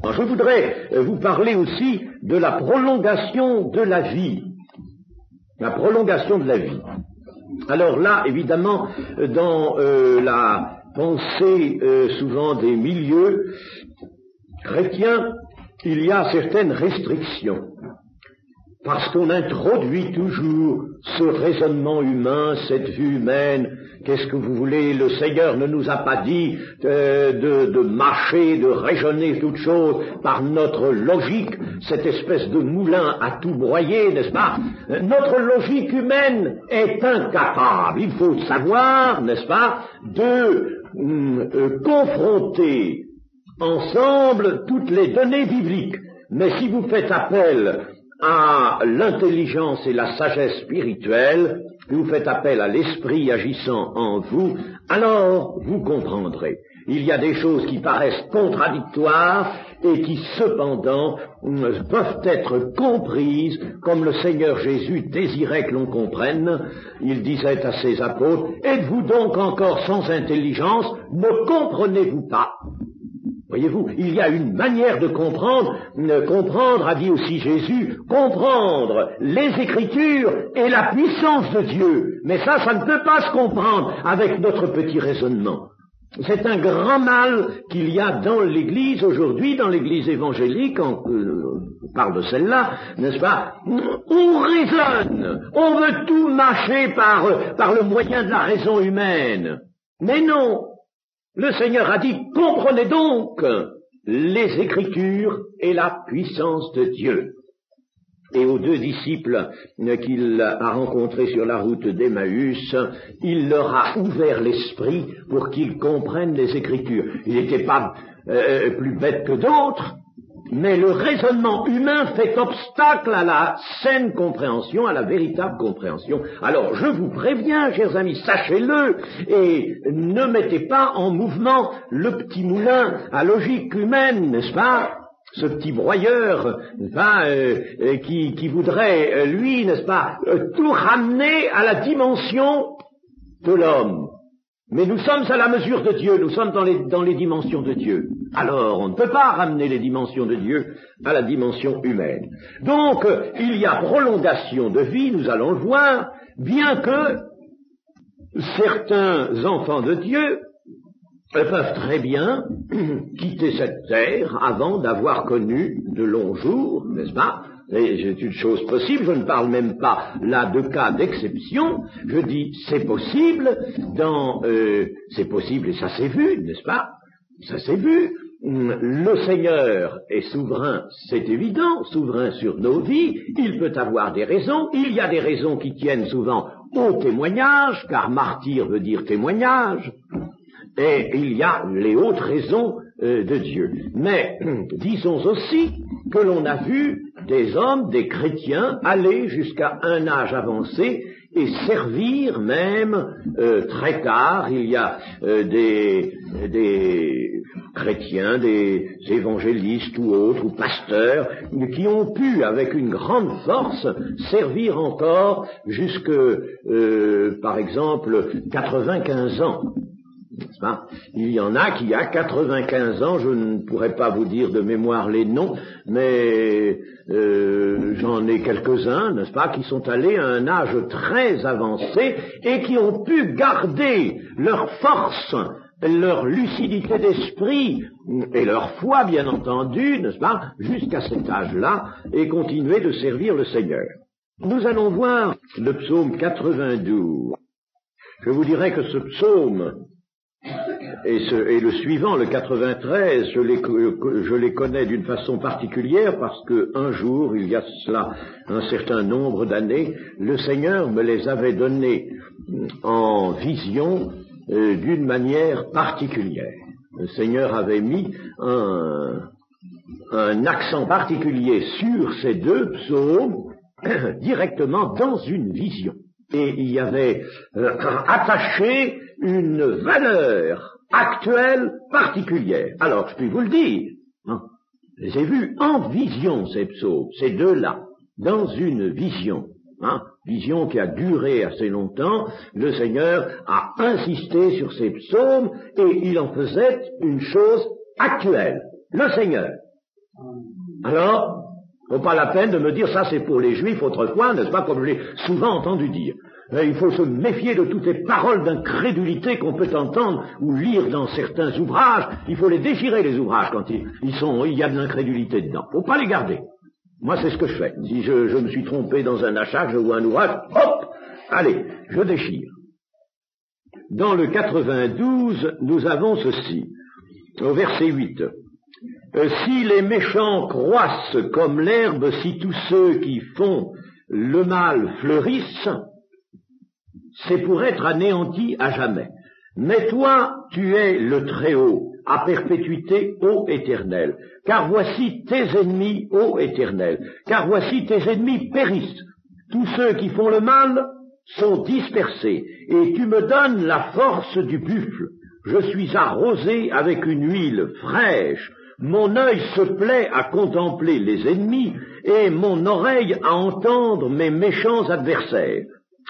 Alors, je voudrais vous parler aussi de la prolongation de la vie. La prolongation de la vie. Alors là, évidemment, dans la pensée souvent des milieux chrétiens, il y a certaines restrictions. Parce qu'on introduit toujours ce raisonnement humain, cette vue humaine. Qu'est-ce que vous voulez? Le Seigneur ne nous a pas dit de mâcher, de raisonner toutes choses par notre logique, cette espèce de moulin à tout broyer, n'est-ce pas? Notre logique humaine est incapable, il faut savoir, n'est-ce pas, de confronter ensemble toutes les données bibliques. Mais si vous faites appel à l'intelligence et la sagesse spirituelle, vous faites appel à l'esprit agissant en vous, alors vous comprendrez. Il y a des choses qui paraissent contradictoires et qui cependant peuvent être comprises comme le Seigneur Jésus désirait que l'on comprenne. Il disait à ses apôtres, « Êtes-vous donc encore sans intelligence? Ne comprenez-vous pas ?» Voyez-vous, il y a une manière de comprendre, a dit aussi Jésus, comprendre les Écritures et la puissance de Dieu. Mais ça ne peut pas se comprendre avec notre petit raisonnement. C'est un grand mal qu'il y a dans l'Église aujourd'hui, dans l'Église évangélique, on parle de celle-là, n'est-ce pas? On raisonne, on veut tout mâcher par le moyen de la raison humaine. Mais non! Le Seigneur a dit, comprenez donc les Écritures et la puissance de Dieu. Et aux deux disciples qu'il a rencontrés sur la route d'Emmaüs, il leur a ouvert l'esprit pour qu'ils comprennent les Écritures. Il n'était pas plus bête que d'autres, mais le raisonnement humain fait obstacle à la saine compréhension, à la véritable compréhension. Alors, je vous préviens, chers amis, sachez-le, et ne mettez pas en mouvement le petit moulin à logique humaine, n'est-ce pas? Ce petit broyeur, n'est-ce pas, qui voudrait, lui, n'est-ce pas, tout ramener à la dimension de l'homme. Mais nous sommes à la mesure de Dieu, nous sommes dans les dimensions de Dieu. Alors, on ne peut pas ramener les dimensions de Dieu à la dimension humaine. Donc, il y a prolongation de vie, nous allons le voir, bien que certains enfants de Dieu peuvent très bien quitter cette terre avant d'avoir connu de longs jours, n'est-ce pas? Et c'est une chose possible, je ne parle même pas là de cas d'exception, je dis c'est possible, c'est possible et ça s'est vu, n'est-ce pas? Ça s'est vu, le Seigneur est souverain, c'est évident, souverain sur nos vies, il peut avoir des raisons, il y a des raisons qui tiennent souvent au témoignage, car martyr veut dire témoignage, et il y a les hautes raisons de Dieu. Mais disons aussi que l'on a vu des hommes, des chrétiens, aller jusqu'à un âge avancé et servir même très tard. Il y a des chrétiens, des évangélistes ou autres, ou pasteurs, qui ont pu, avec une grande force, servir encore jusque, par exemple, 95 ans. Il y en a qui, à 95 ans, je ne pourrais pas vous dire de mémoire les noms, mais j'en ai quelques-uns, n'est-ce pas, qui sont allés à un âge très avancé et qui ont pu garder leur force, leur lucidité d'esprit et leur foi, bien entendu, n'est-ce pas, jusqu'à cet âge-là et continuer de servir le Seigneur. Nous allons voir le psaume 92. Je vous dirais que ce psaume et le suivant, le 93, je les connais d'une façon particulière parce que un jour, il y a cela un certain nombre d'années, le Seigneur me les avait donnés en vision d'une manière particulière. Le Seigneur avait mis un accent particulier sur ces deux psaumes directement dans une vision. Et il y avait attaché une valeur actuelle particulière. Alors, je puis vous le dire, hein, je les ai vus en vision, ces psaumes, ces deux-là, dans une vision, hein, vision qui a duré assez longtemps. Le Seigneur a insisté sur ces psaumes et il en faisait une chose actuelle. Le Seigneur, Alors, faut pas la peine de me dire ça c'est pour les Juifs autrefois, n'est-ce pas, comme je l'ai souvent entendu dire. Il faut se méfier de toutes les paroles d'incrédulité qu'on peut entendre ou lire dans certains ouvrages. Il faut les déchirer, les ouvrages, quand il y a de l'incrédulité dedans. Faut pas les garder. Moi, c'est ce que je fais. Si je me suis trompé dans un achat, je vois un ouvrage, hop, allez, je déchire. Dans le 92, nous avons ceci, au verset 8. Si les méchants croissent comme l'herbe, si tous ceux qui font le mal fleurissent, c'est pour être anéanti à jamais. Mais toi, tu es le Très-Haut, à perpétuité, ô Éternel. Car voici tes ennemis, ô Éternel. Car voici tes ennemis périssent. Tous ceux qui font le mal sont dispersés. Et tu me donnes la force du buffle. Je suis arrosé avec une huile fraîche. Mon œil se plaît à contempler les ennemis et mon oreille à entendre mes méchants adversaires.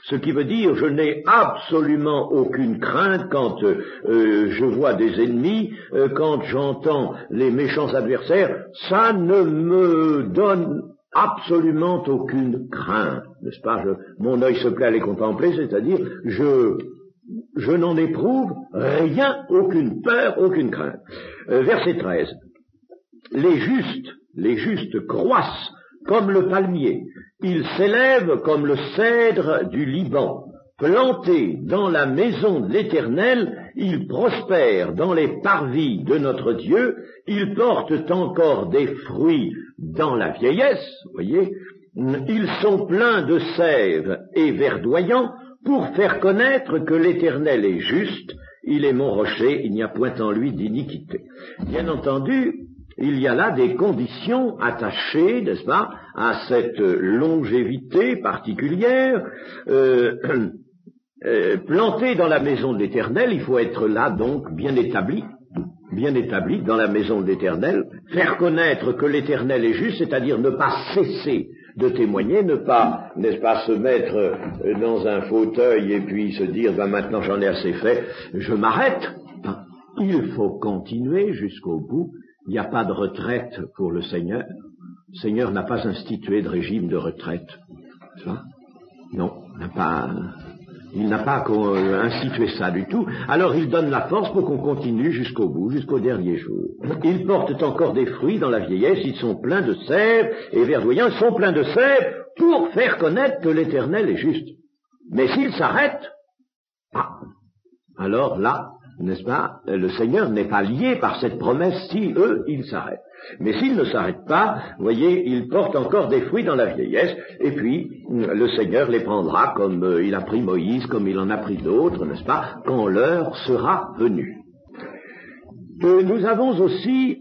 Ce qui veut dire, je n'ai absolument aucune crainte quand je vois des ennemis, quand j'entends les méchants adversaires, ça ne me donne absolument aucune crainte, n'est-ce pas? Mon œil se plaît à les contempler, c'est-à-dire, je n'en éprouve rien, aucune peur, aucune crainte. Verset 13. Les justes croissent comme le palmier, ils s'élèvent comme le cèdre du Liban. Plantés dans la maison de l'Éternel, ils prospèrent dans les parvis de notre Dieu, ils portent encore des fruits dans la vieillesse, voyez, ils sont pleins de sève et verdoyants pour faire connaître que l'Éternel est juste, il est mon rocher, il n'y a point en lui d'iniquité. Bien entendu, il y a là des conditions attachées, n'est-ce pas, à cette longévité particulière. Planté dans la maison de l'Éternel, il faut être là donc bien établi dans la maison de l'Éternel, faire connaître que l'Éternel est juste, c'est-à-dire ne pas cesser de témoigner, ne pas, n'est-ce pas, se mettre dans un fauteuil et puis se dire, maintenant j'en ai assez fait, je m'arrête. Il faut continuer jusqu'au bout. Il n'y a pas de retraite pour le Seigneur. Le Seigneur n'a pas institué de régime de retraite. Ça? Non, il n'a pas institué ça du tout. Alors il donne la force pour qu'on continue jusqu'au bout, jusqu'au dernier jour. Ils portent encore des fruits dans la vieillesse, ils sont pleins de sève et verdoyants, ils sont pleins de sève pour faire connaître que l'Éternel est juste. Mais s'ils s'arrêtent, alors là, n'est-ce pas, le Seigneur n'est pas lié par cette promesse si eux, ils s'arrêtent. Mais s'ils ne s'arrêtent pas, voyez, ils portent encore des fruits dans la vieillesse, et puis le Seigneur les prendra comme il a pris Moïse, comme il en a pris d'autres, n'est-ce pas, quand l'heure sera venue. Nous avons aussi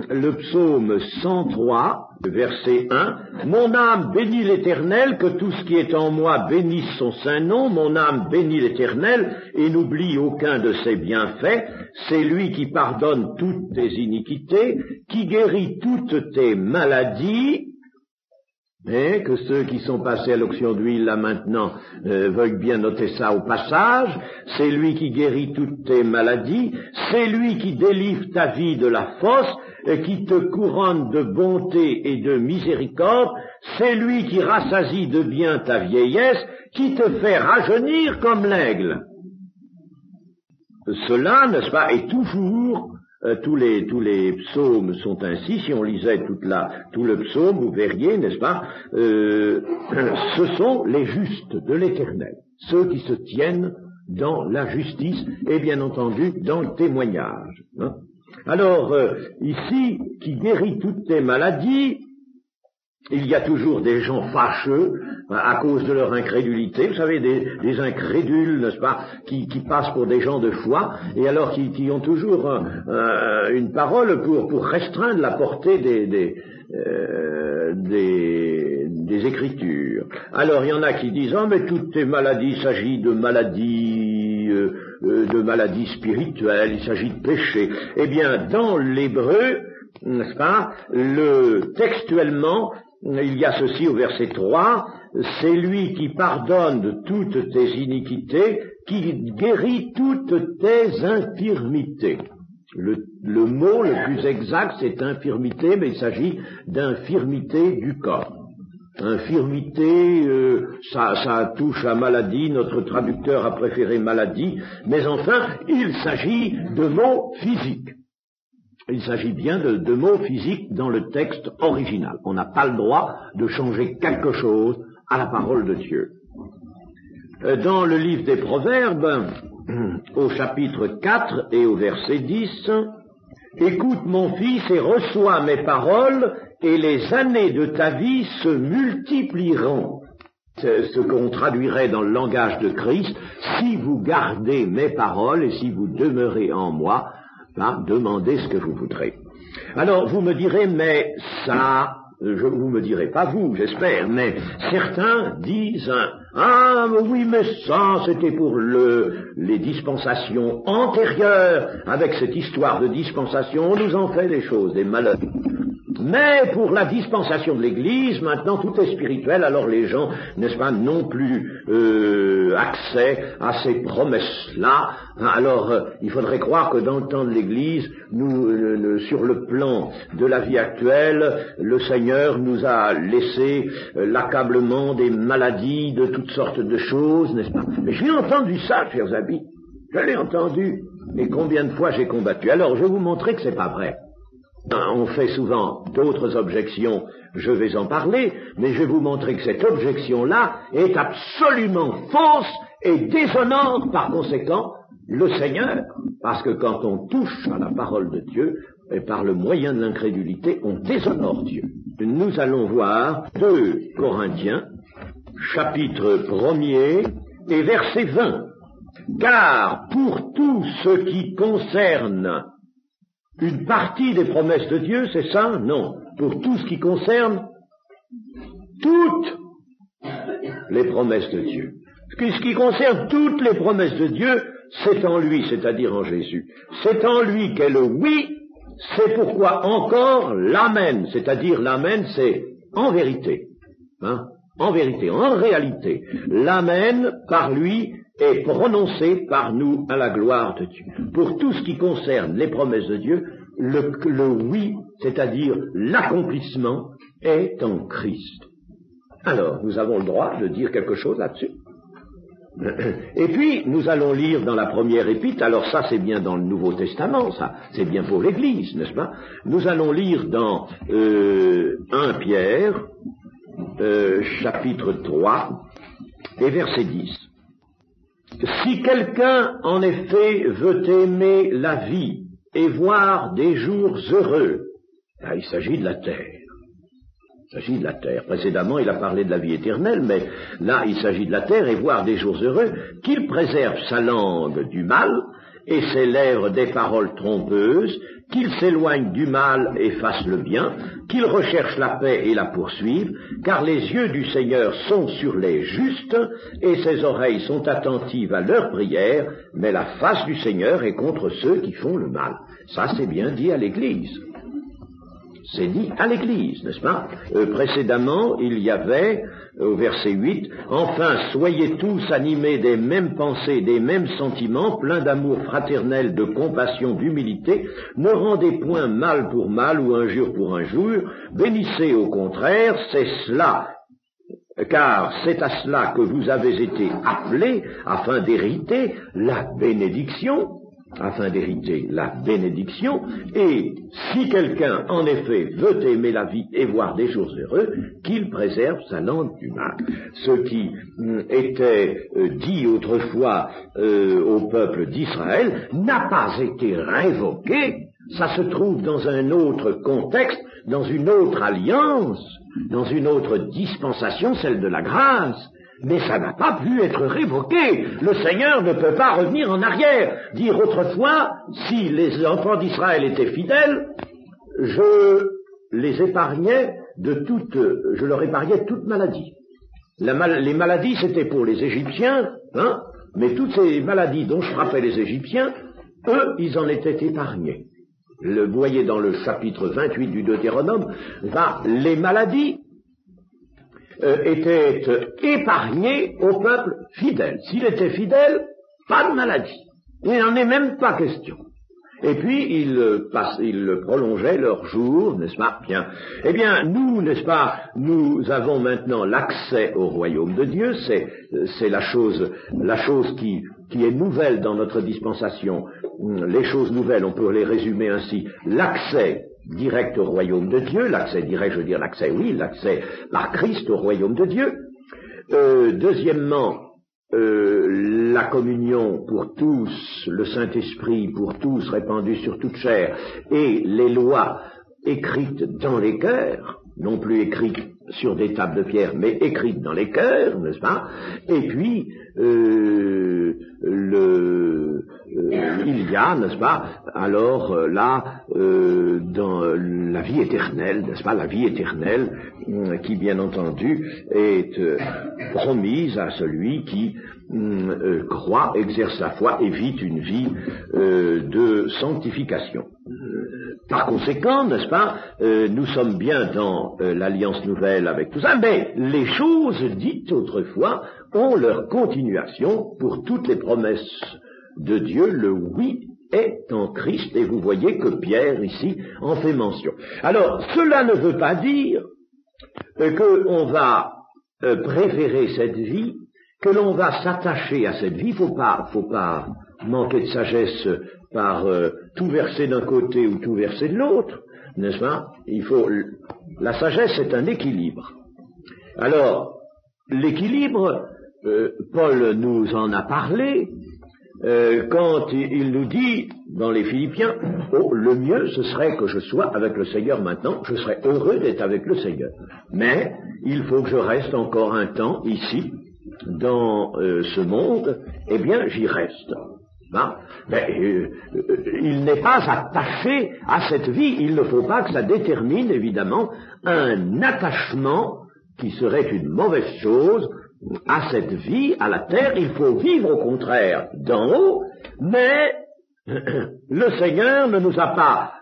le psaume 103, verset 1, « Mon âme bénit l'Éternel, que tout ce qui est en moi bénisse son saint nom. Mon âme bénit l'Éternel et n'oublie aucun de ses bienfaits. C'est lui qui pardonne toutes tes iniquités, qui guérit toutes tes maladies. » Et que ceux qui sont passés à l'onction d'huile là maintenant veuillent bien noter ça au passage. C'est lui qui guérit toutes tes maladies, c'est lui qui délivre ta vie de la fosse, qui te couronne de bonté et de miséricorde, c'est lui qui rassasie de bien ta vieillesse, qui te fait rajeunir comme l'aigle. Cela, n'est-ce pas, est toujours, tous les psaumes sont ainsi. Si on lisait tout le psaume, vous verriez, n'est-ce pas, ce sont les justes de l'Éternel, ceux qui se tiennent dans la justice et bien entendu dans le témoignage. Hein. Alors, ici, qui guérit toutes tes maladies, il y a toujours des gens fâcheux à cause de leur incrédulité, vous savez, des incrédules, n'est-ce pas, qui passent pour des gens de foi, et alors qui ont toujours une parole pour restreindre la portée des Écritures. Alors, il y en a qui disent, mais toutes tes maladies, il s'agit de maladies spirituelles, il s'agit de péché. Eh bien, dans l'hébreu, n'est-ce pas, textuellement, il y a ceci au verset 3, c'est lui qui pardonne toutes tes iniquités, qui guérit toutes tes infirmités. Le mot le plus exact, c'est infirmité, mais il s'agit d'infirmité du corps. Infirmité, ça touche à maladie, notre traducteur a préféré maladie, mais enfin, il s'agit de mots physiques. Il s'agit bien de mots physiques dans le texte original. On n'a pas le droit de changer quelque chose à la parole de Dieu. Dans le livre des Proverbes, au chapitre 4 et au verset 10, « Écoute mon fils et reçois mes paroles, et les années de ta vie se multiplieront. » C'est ce qu'on traduirait dans le langage de Christ, « Si vous gardez mes paroles et si vous demeurez en moi, demandez ce que vous voudrez. » Alors vous me direz, mais ça, vous me direz pas vous, j'espère, mais certains disent, ah oui, mais ça c'était pour les dispensations antérieures, avec cette histoire de dispensation, on nous en fait des choses, des malheurs. Mais pour la dispensation de l'Église, maintenant tout est spirituel, alors les gens, n'est-ce pas, n'ont plus accès à ces promesses-là. Alors il faudrait croire que dans le temps de l'Église, sur le plan de la vie actuelle, le Seigneur nous a laissé l'accablement des maladies, de toutes sortes de choses, n'est-ce pas? Mais j'ai entendu ça, chers amis, je l'ai entendu, et combien de fois j'ai combattu. Alors je vais vous montrer que c'est pas vrai. On fait souvent d'autres objections, je vais en parler, mais je vais vous montrer que cette objection-là est absolument fausse et déshonore par conséquent le Seigneur, parce que quand on touche à la parole de Dieu, et par le moyen de l'incrédulité, on déshonore Dieu. Nous allons voir 2 Corinthiens, chapitre 1er et verset 20. « Car pour tout ce qui concerne une partie des promesses de Dieu, c'est ça? Non. Pour tout ce qui concerne toutes les promesses de Dieu. Ce qui concerne toutes les promesses de Dieu, c'est en lui, c'est-à-dire en Jésus. C'est en lui qu'est le oui, c'est pourquoi encore l'amen, c'est-à-dire l'amen, c'est en vérité. En vérité, en réalité. L'amen, par lui, est prononcé par nous à la gloire de Dieu. Pour tout ce qui concerne les promesses de Dieu, le oui, c'est-à-dire l'accomplissement, est en Christ. Alors, nous avons le droit de dire quelque chose là-dessus. Et puis, nous allons lire dans la première épître, alors ça c'est bien dans le Nouveau Testament, ça c'est bien pour l'Église, n'est-ce pas? Nous allons lire dans 1 Pierre, chapitre 3, et verset 10. Si quelqu'un, en effet, veut aimer la vie et voir des jours heureux, là, il s'agit de la terre. Il s'agit de la terre. Précédemment, il a parlé de la vie éternelle, mais là, il s'agit de la terre et voir des jours heureux, qu'il préserve sa langue du mal et ses lèvres des paroles trompeuses, qu'il s'éloigne du mal et fasse le bien, qu'il recherche la paix et la poursuive, car les yeux du Seigneur sont sur les justes et ses oreilles sont attentives à leurs prières, mais la face du Seigneur est contre ceux qui font le mal. Ça, c'est bien dit à l'Église. C'est dit à l'Église, n'est-ce pas? Précédemment, il y avait, au verset 8, « Enfin, soyez tous animés des mêmes pensées, des mêmes sentiments, pleins d'amour fraternel, de compassion, d'humilité, ne rendez point mal pour mal ou injure pour injure, bénissez au contraire, c'est cela, car c'est à cela que vous avez été appelés, afin d'hériter la bénédiction. » Afin d'hériter la bénédiction, et si quelqu'un, en effet, veut aimer la vie et voir des jours heureux, qu'il préserve sa langue du mal. Ce qui était dit autrefois au peuple d'Israël n'a pas été révoqué, ça se trouve dans un autre contexte, dans une autre alliance, dans une autre dispensation, celle de la grâce. Mais ça n'a pas pu être révoqué. Le Seigneur ne peut pas revenir en arrière. Dire autrefois, si les enfants d'Israël étaient fidèles, je leur épargnais toute maladie. Les maladies, c'était pour les Égyptiens, mais toutes ces maladies dont je frappais les Égyptiens, eux, ils en étaient épargnés. Vous voyez dans le chapitre 28 du Deutéronome, les maladies était épargné au peuple fidèle. S'il était fidèle, pas de maladie. Il n'en est même pas question. et puis ils prolongeaient leurs jours, n'est-ce pas? Bien. Eh bien, nous, n'est-ce pas, nous avons maintenant l'accès au royaume de Dieu, c'est la chose qui est nouvelle dans notre dispensation. Les choses nouvelles, on peut les résumer ainsi. L'accès direct au royaume de Dieu, l'accès direct, je veux dire l'accès par Christ au royaume de Dieu. Deuxièmement, la communion pour tous, le Saint-Esprit pour tous répandu sur toute chair, et les lois écrites dans les cœurs, non plus écrites sur des tables de pierre, mais écrites dans les cœurs, n'est-ce pas? Et puis, il y a, n'est-ce pas, alors là, dans la vie éternelle, n'est-ce pas, la vie éternelle, qui bien entendu est promise à celui qui croit, exerce sa foi et vit une vie de sanctification. Par conséquent, n'est-ce pas, nous sommes bien dans l'alliance nouvelle avec tout ça, mais les choses dites autrefois ont leur continuation pour toutes les promesses de Dieu. Le oui est en Christ, et vous voyez que Pierre ici en fait mention. Alors, cela ne veut pas dire qu'on va préférer cette vie, que l'on va s'attacher à cette vie. Faut pas manquer de sagesse par tout verser d'un côté ou tout verser de l'autre, n'est-ce pas? La sagesse, c'est un équilibre. Alors, l'équilibre, Paul nous en a parlé, quand il nous dit dans les Philippiens, le mieux ce serait que je sois avec le Seigneur maintenant, je serais heureux d'être avec le Seigneur. Mais il faut que je reste encore un temps ici, dans ce monde, eh bien j'y reste. Hein? Mais il n'est pas attaché à cette vie, il ne faut pas que ça détermine évidemment un attachement qui serait une mauvaise chose à cette vie, à la terre. Il faut vivre au contraire d'en haut, mais le Seigneur ne nous a pas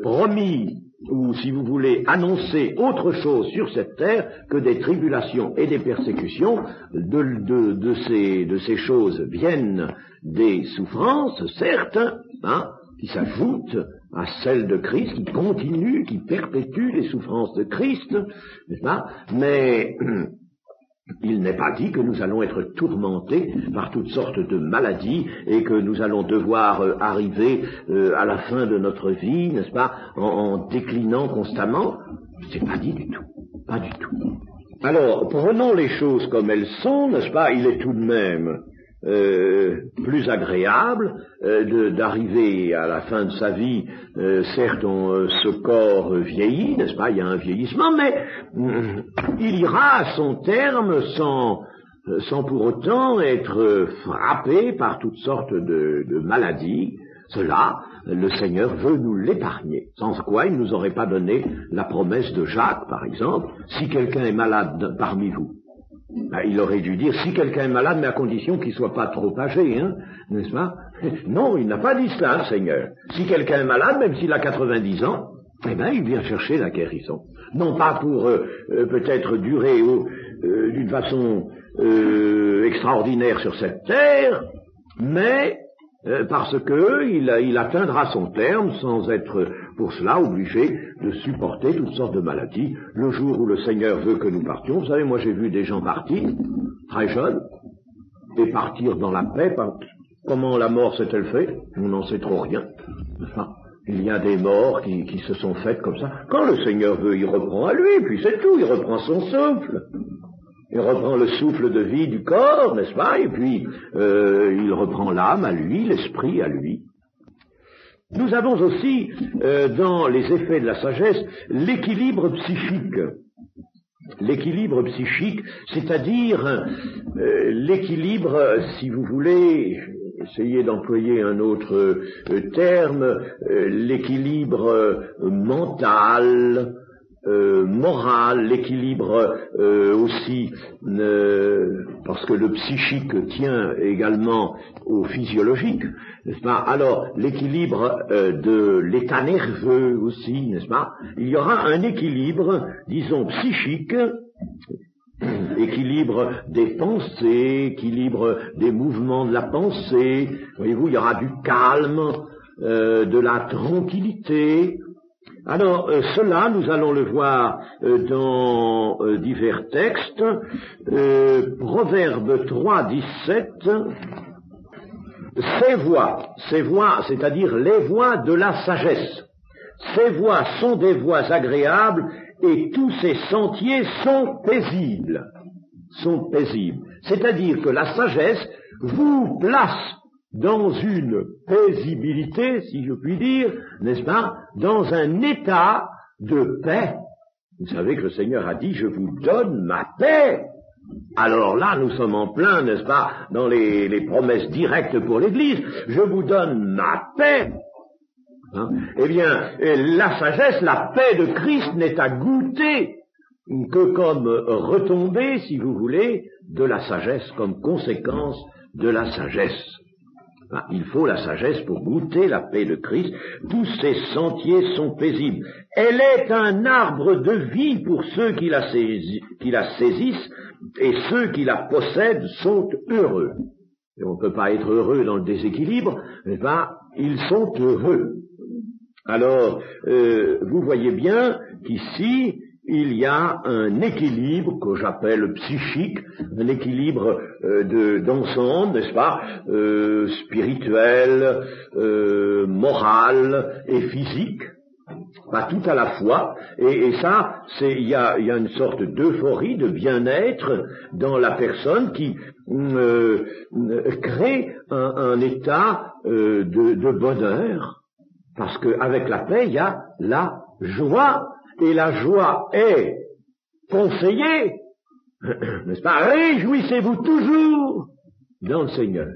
promis, ou si vous voulez, annoncé autre chose sur cette terre que des tribulations et des persécutions. De ces choses viennent des souffrances, certes, hein, qui s'ajoutent à celles de Christ, qui continuent, qui perpétuent les souffrances de Christ, n'est-ce pas? Mais il n'est pas dit que nous allons être tourmentés par toutes sortes de maladies et que nous allons devoir arriver à la fin de notre vie, n'est-ce pas, en déclinant constamment. C'est pas dit du tout, pas du tout. Alors, prenons les choses comme elles sont, n'est-ce pas? Il est tout de même plus agréable d'arriver à la fin de sa vie. Certes, ce corps vieillit, n'est-ce pas, il y a un vieillissement, mais il ira à son terme sans pour autant être frappé par toutes sortes de maladies. Cela, le Seigneur veut nous l'épargner, sans quoi il ne nous aurait pas donné la promesse de Jacques, par exemple. Si quelqu'un est malade parmi vous, il aurait dû dire, si quelqu'un est malade, mais à condition qu'il ne soit pas trop âgé, hein, n'est-ce pas? Non, il n'a pas dit cela, le Seigneur. Si quelqu'un est malade, même s'il a 90 ans, eh bien, il vient chercher la guérison. Non pas pour peut-être durer d'une façon extraordinaire sur cette terre, mais parce que il atteindra son terme sans être pour cela obligé de supporter toutes sortes de maladies. Le jour où le Seigneur veut que nous partions, vous savez, moi j'ai vu des gens partir, très jeunes, et partir dans la paix. Comment la mort s'est-elle faite? On n'en sait trop rien. Enfin, il y a des morts qui se sont faites comme ça. Quand le Seigneur veut, il reprend à lui, puis c'est tout, il reprend son souffle. Il reprend le souffle de vie du corps, n'est-ce pas? Et puis, il reprend l'âme à lui, l'esprit à lui. Nous avons aussi, dans les effets de la sagesse, l'équilibre psychique. L'équilibre psychique, c'est-à-dire l'équilibre, si vous voulez, essayez d'employer un autre terme, l'équilibre mental, moral, l'équilibre aussi, parce que le psychique tient également au physiologique, n'est-ce pas? Alors, l'équilibre de l'état nerveux aussi, n'est-ce pas? Il y aura un équilibre, disons, psychique, équilibre des pensées, équilibre des mouvements de la pensée. Voyez-vous, il y aura du calme, de la tranquillité. Alors, cela, nous allons le voir dans divers textes. Proverbe 3, 17, ces voies, c'est-à-dire les voies de la sagesse, ces voies sont des voies agréables et tous ces sentiers sont paisibles. C'est-à-dire que la sagesse vous place dans une paisibilité, si je puis dire, n'est-ce pas, dans un état de paix. Vous savez que le Seigneur a dit, je vous donne ma paix. Alors là, nous sommes en plein, n'est-ce pas, dans les promesses directes pour l'Église. Je vous donne ma paix. Hein? Eh bien, la sagesse, la paix de Christ n'est à goûter que comme retombée, si vous voulez, de la sagesse, comme conséquence de la sagesse. Il faut la sagesse pour goûter la paix de Christ. Tous ces sentiers sont paisibles. Elle est un arbre de vie pour ceux qui la saisissent, et ceux qui la possèdent sont heureux. Et on ne peut pas être heureux dans le déséquilibre, mais ils sont heureux. Alors, vous voyez bien qu'ici, il y a un équilibre que j'appelle psychique, un équilibre d'ensemble, n'est-ce pas, spirituel, moral et physique, pas tout à la fois, et ça, il y a une sorte d'euphorie, de bien-être dans la personne qui crée un état de bonheur, parce qu'avec la paix, il y a la joie. Et la joie est conseillée, n'est-ce pas? Réjouissez-vous toujours dans le Seigneur.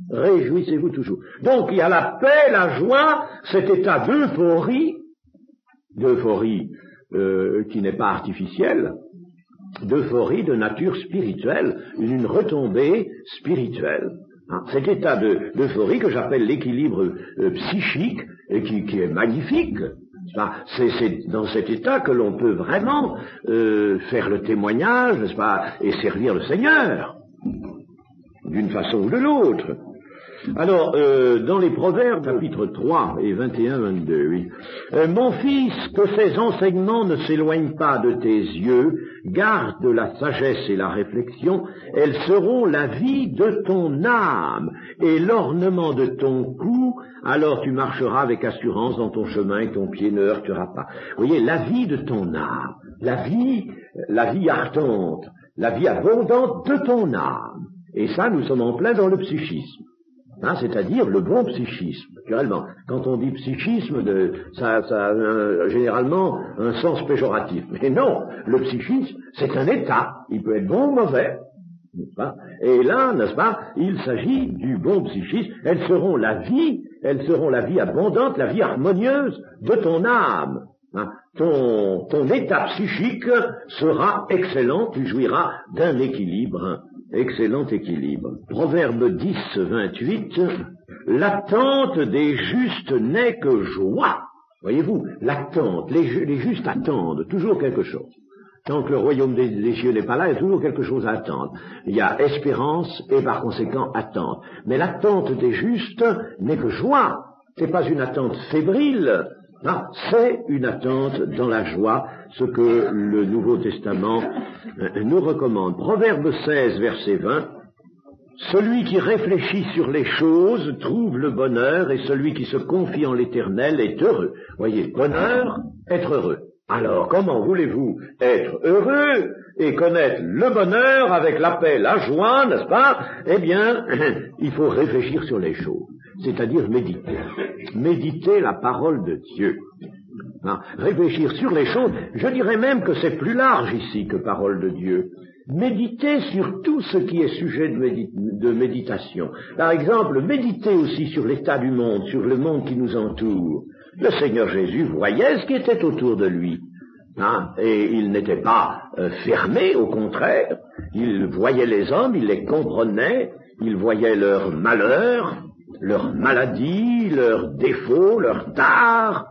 Réjouissez-vous toujours. Donc il y a la paix, la joie, cet état d'euphorie qui n'est pas artificielle, d'euphorie de nature spirituelle, une retombée spirituelle. Cet état d'euphorie que j'appelle l'équilibre psychique, et qui est magnifique. C'est dans cet état que l'on peut vraiment faire le témoignage, n'est-ce pas, et servir le Seigneur, d'une façon ou de l'autre. Alors, dans les Proverbes, chapitre 3 et 21-22, oui. Mon fils, que ces enseignements ne s'éloignent pas de tes yeux, garde la sagesse et la réflexion, elles seront la vie de ton âme et l'ornement de ton cou, alors tu marcheras avec assurance dans ton chemin et ton pied ne heurtera pas. Vous voyez, la vie de ton âme, la vie ardente, la vie abondante de ton âme. Et ça, nous sommes en plein dans le psychisme. C'est-à-dire le bon psychisme. Naturellement, quand on dit psychisme, ça a généralement un sens péjoratif. Mais non, le psychisme, c'est un état. Il peut être bon ou mauvais. N'est-ce pas? Et là, n'est-ce pas, il s'agit du bon psychisme. Elles seront la vie abondante, la vie harmonieuse de ton âme. Ton état psychique sera excellent, tu jouiras d'un équilibre. Excellent équilibre. Proverbe 10, 28, l'attente des justes n'est que joie. Voyez-vous, l'attente, les justes attendent toujours quelque chose. Tant que le royaume des cieux n'est pas là, il y a toujours quelque chose à attendre. Il y a espérance et par conséquent attente. Mais l'attente des justes n'est que joie. C'est pas une attente fébrile. Non, c'est une attente dans la joie, ce que le Nouveau Testament nous recommande. Proverbe 16, verset 20, celui qui réfléchit sur les choses trouve le bonheur et celui qui se confie en l'Éternel est heureux. Voyez, bonheur, être heureux. Alors, comment voulez-vous être heureux et connaître le bonheur avec la paix, la joie, n'est-ce pas? Eh bien, il faut réfléchir sur les choses. C'est-à-dire méditer. Méditer la parole de Dieu. Réfléchir sur les choses, je dirais même que c'est plus large ici que parole de Dieu. Méditer sur tout ce qui est sujet de méditation. Par exemple, méditer aussi sur l'état du monde, sur le monde qui nous entoure. Le Seigneur Jésus voyait ce qui était autour de lui. Et il n'était pas fermé, au contraire. Il voyait les hommes, il les comprenait, il voyait leurs malheurs, leurs maladies, leurs défauts, leurs tares.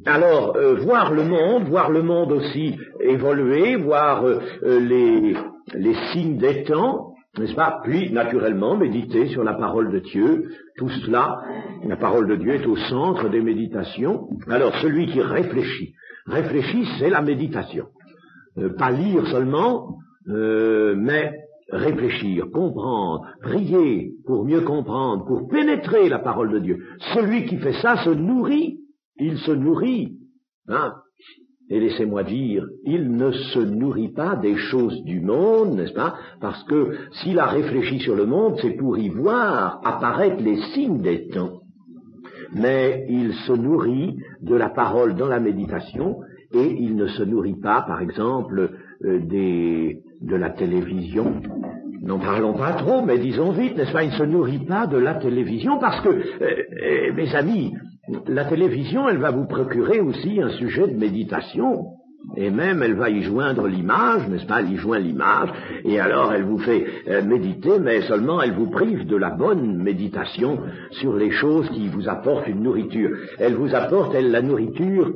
Alors, voir le monde aussi évoluer, voir les signes des temps, n'est-ce pas? Puis, naturellement, méditer sur la parole de Dieu, tout cela, la parole de Dieu est au centre des méditations. Alors, celui qui réfléchit, c'est la méditation. Pas lire seulement, mais réfléchir, comprendre, prier pour mieux comprendre, pour pénétrer la parole de Dieu. Celui qui fait ça se nourrit, il se nourrit, hein. Et laissez-moi dire, il ne se nourrit pas des choses du monde, n'est-ce pas? Parce que s'il a réfléchi sur le monde, c'est pour y voir apparaître les signes des temps. Mais il se nourrit de la parole dans la méditation, et il ne se nourrit pas, par exemple, de la télévision. N'en parlons pas trop, mais disons vite, n'est-ce pas? Il ne se nourrit pas de la télévision parce que, mes amis, la télévision, elle va vous procurer aussi un sujet de méditation. Et même, elle va y joindre l'image, n'est-ce pas? Elle y joint l'image, et alors elle vous fait méditer, mais seulement elle vous prive de la bonne méditation sur les choses qui vous apportent une nourriture. Elle vous apporte, la nourriture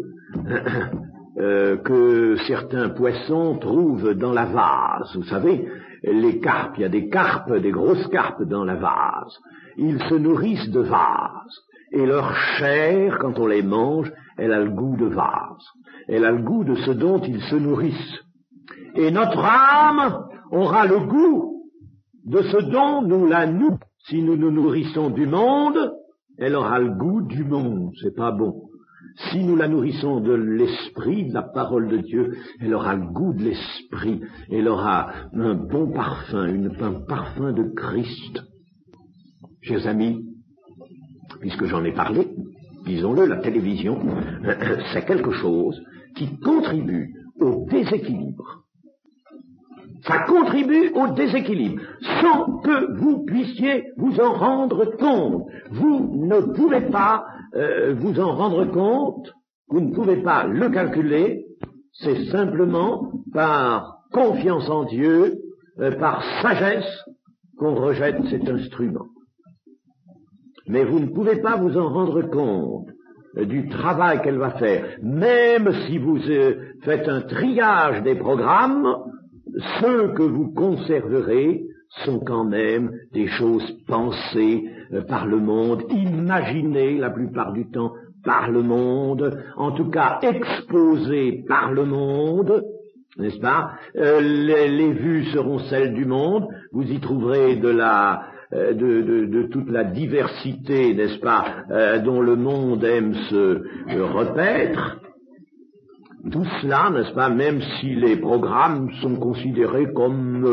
que certains poissons trouvent dans la vase. Vous savez, les carpes, il y a des carpes, des grosses carpes dans la vase. Ils se nourrissent de vase. Et leur chair, quand on les mange, elle a le goût de vase. Elle a le goût de ce dont ils se nourrissent. Et notre âme aura le goût de ce dont nous la nourrissons. Si nous nous nourrissons du monde, elle aura le goût du monde. C'est pas bon. Si nous la nourrissons de l'esprit, de la parole de Dieu, elle aura le goût de l'esprit. Elle aura un bon parfum, un parfum de Christ. Chers amis, puisque j'en ai parlé, disons-le, la télévision, c'est quelque chose qui contribue au déséquilibre. Ça contribue au déséquilibre, sans que vous puissiez vous en rendre compte. Vous ne pouvez pas vous en rendre compte, vous ne pouvez pas le calculer, c'est simplement par confiance en Dieu, par sagesse, qu'on rejette cet instrument. Mais vous ne pouvez pas vous en rendre compte du travail qu'elle va faire. Même si vous faites un triage des programmes, ceux que vous conserverez sont quand même des choses pensées par le monde, imaginées la plupart du temps par le monde, en tout cas exposées par le monde, n'est-ce pas? Les vues seront celles du monde, vous y trouverez de toute la diversité, n'est-ce pas, dont le monde aime se repaître. Tout cela, n'est-ce pas, même si les programmes sont considérés comme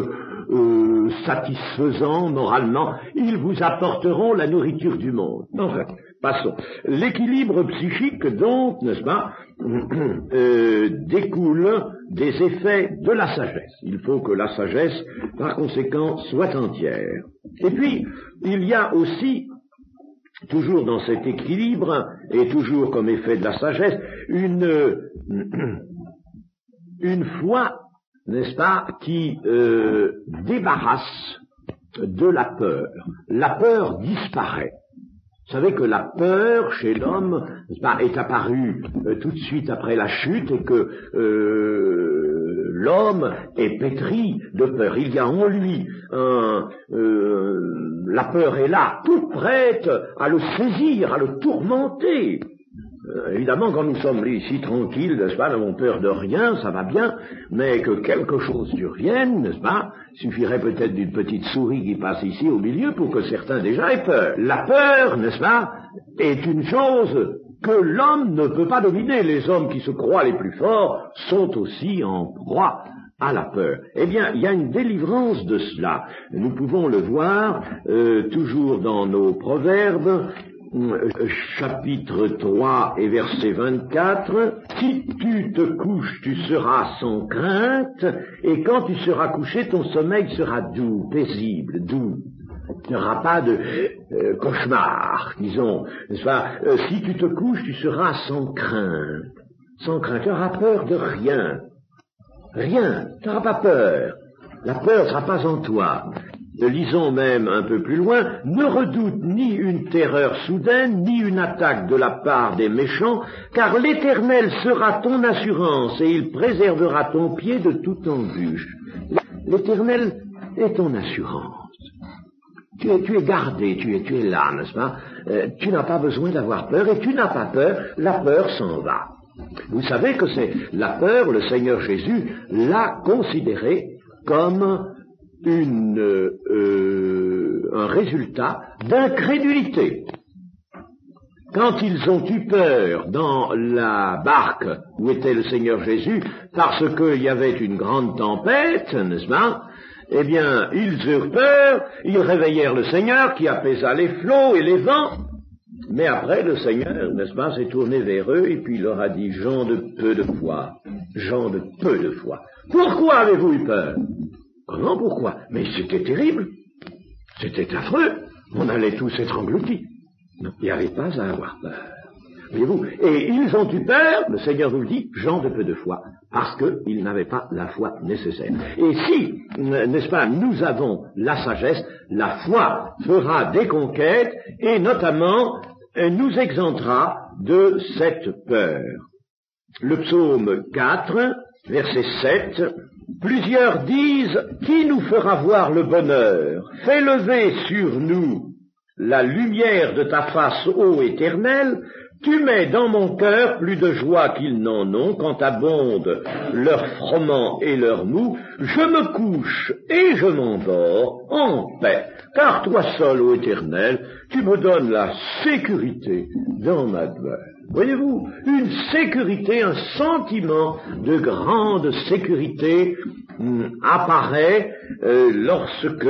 satisfaisants moralement, ils vous apporteront la nourriture du monde. Enfin, passons. L'équilibre psychique, donc, n'est-ce pas, découle des effets de la sagesse. Il faut que la sagesse, par conséquent, soit entière. Et puis, il y a aussi, toujours dans cet équilibre, et toujours comme effet de la sagesse, une foi, n'est-ce pas, qui débarrasse de la peur. La peur disparaît. Vous savez que la peur chez l'homme, n'est-ce pas, est apparue tout de suite après la chute et que l'homme est pétri de peur. Il y a en lui la peur est là, toute prête à le saisir, à le tourmenter. Évidemment, quand nous sommes ici tranquilles, n'est-ce pas, nous n'avons peur de rien, ça va bien, mais que quelque chose survienne, n'est-ce pas, suffirait peut-être d'une petite souris qui passe ici au milieu pour que certains déjà aient peur. La peur, n'est-ce pas, est une chose que l'homme ne peut pas dominer. Les hommes qui se croient les plus forts sont aussi en proie à la peur. Eh bien, il y a une délivrance de cela. Nous pouvons le voir toujours dans nos proverbes, chapitre 3 et verset 24, « Si tu te couches, tu seras sans crainte, et quand tu seras couché, ton sommeil sera doux, paisible, doux. » Il n'y aura pas de cauchemar, disons, n'est-ce pas? Si tu te couches, tu seras sans crainte. Sans crainte, tu n'auras peur de rien. Rien, tu n'auras pas peur. La peur ne sera pas en toi. Lisons même un peu plus loin, « Ne redoute ni une terreur soudaine, ni une attaque de la part des méchants, car l'Éternel sera ton assurance, et il préservera ton pied de toute embûche. » L'Éternel est ton assurance. Tu es gardé, tu es là, n'est-ce pas? Tu n'as pas besoin d'avoir peur, et tu n'as pas peur, la peur s'en va. Vous savez que c'est la peur, le Seigneur Jésus l'a considérée comme un résultat d'incrédulité. Quand ils ont eu peur dans la barque où était le Seigneur Jésus, parce qu'il y avait une grande tempête, n'est-ce pas? Eh bien, ils eurent peur, ils réveillèrent le Seigneur qui apaisa les flots et les vents. Mais après, le Seigneur, n'est-ce pas, s'est tourné vers eux et puis il leur a dit, gens de peu de foi, gens de peu de foi. Pourquoi avez-vous eu peur? Comment, pourquoi? Mais c'était terrible, c'était affreux, on allait tous être engloutis. Non, il n'y avait pas à avoir peur. Voyez-vous? Et ils ont eu peur, le Seigneur nous le dit, gens de peu de foi, parce qu'ils n'avaient pas la foi nécessaire. Et si, n'est-ce pas, nous avons la sagesse, la foi fera des conquêtes, et notamment nous exemptera de cette peur. Le psaume 4, verset 7, plusieurs disent, qui nous fera voir le bonheur? Fais lever sur nous la lumière de ta face, ô Éternel. Tu mets dans mon cœur plus de joie qu'ils n'en ont quand abondent leurs froment et leurs mou. Je me couche et je m'endors en paix, car toi seul, ô Éternel, tu me donnes la sécurité dans ma demeure. Voyez-vous, une sécurité, un sentiment de grande sécurité apparaît lorsque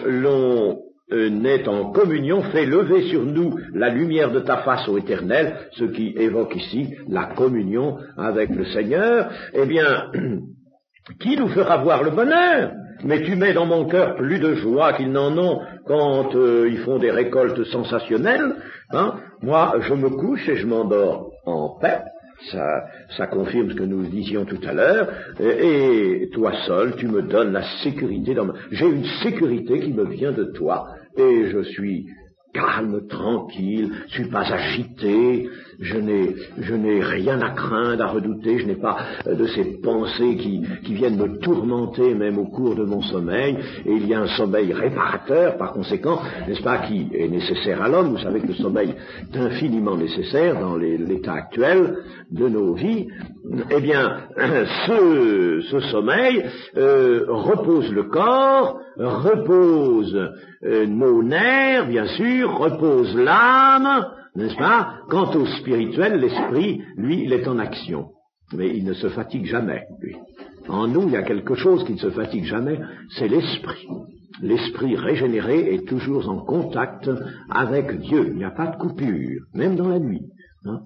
l'on n'est en communion, fait lever sur nous la lumière de ta face, ô Éternel, ce qui évoque ici la communion avec le Seigneur. Eh bien, qui nous fera voir le bonheur? Mais tu mets dans mon cœur plus de joie qu'ils n'en ont quand ils font des récoltes sensationnelles. Hein? Moi, je me couche et je m'endors en paix. Ça confirme ce que nous disions tout à l'heure, et toi seul, tu me donnes la sécurité. J'ai une sécurité qui me vient de toi, et je suis calme, tranquille, je suis pas agité, je n'ai rien à craindre, à redouter, je n'ai pas de ces pensées qui viennent me tourmenter même au cours de mon sommeil, et il y a un sommeil réparateur, par conséquent, n'est-ce pas, qui est nécessaire à l'homme. Vous savez que le sommeil est infiniment nécessaire dans l'état actuel de nos vies. Eh bien, ce sommeil repose le corps, repose nos nerfs, bien sûr, repose l'âme, n'est-ce pas? Quant au spirituel, l'esprit, lui, il est en action. Mais il ne se fatigue jamais, lui. En nous, il y a quelque chose qui ne se fatigue jamais, c'est l'esprit. L'esprit régénéré est toujours en contact avec Dieu. Il n'y a pas de coupure, même dans la nuit. Hein?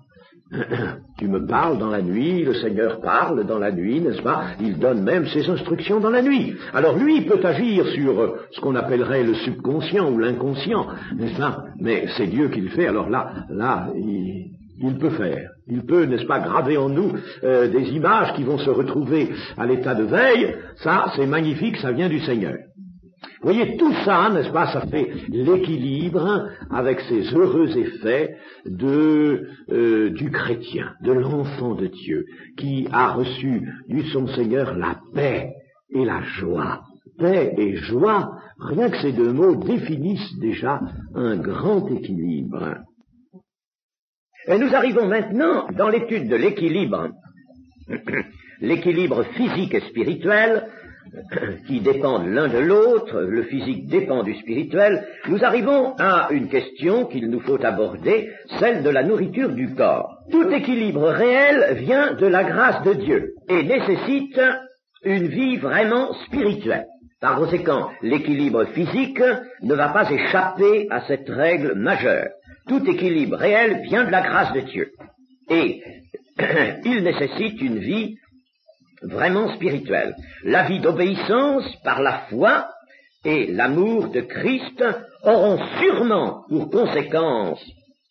Tu me parles dans la nuit, le Seigneur parle dans la nuit, n'est-ce pas? Il donne même ses instructions dans la nuit. Alors lui, il peut agir sur ce qu'on appellerait le subconscient ou l'inconscient, n'est-ce pas? Mais c'est Dieu qui le fait, alors là, il peut faire. Il peut, n'est-ce pas, graver en nous des images qui vont se retrouver à l'état de veille. Ça, c'est magnifique, ça vient du Seigneur. Vous voyez, tout ça, n'est-ce pas, ça fait l'équilibre avec ces heureux effets du chrétien, de l'enfant de Dieu, qui a reçu du son Seigneur la paix et la joie. Paix et joie, rien que ces deux mots définissent déjà un grand équilibre. Et nous arrivons maintenant dans l'étude de l'équilibre, l'équilibre physique et spirituel, qui dépendent l'un de l'autre, le physique dépend du spirituel. Nous arrivons à une question qu'il nous faut aborder, celle de la nourriture du corps. Tout équilibre réel vient de la grâce de Dieu et nécessite une vie vraiment spirituelle. Par conséquent, l'équilibre physique ne va pas échapper à cette règle majeure. Tout équilibre réel vient de la grâce de Dieu et il nécessite une vie vraiment spirituelle. La vie d'obéissance par la foi et l'amour de Christ auront sûrement pour conséquence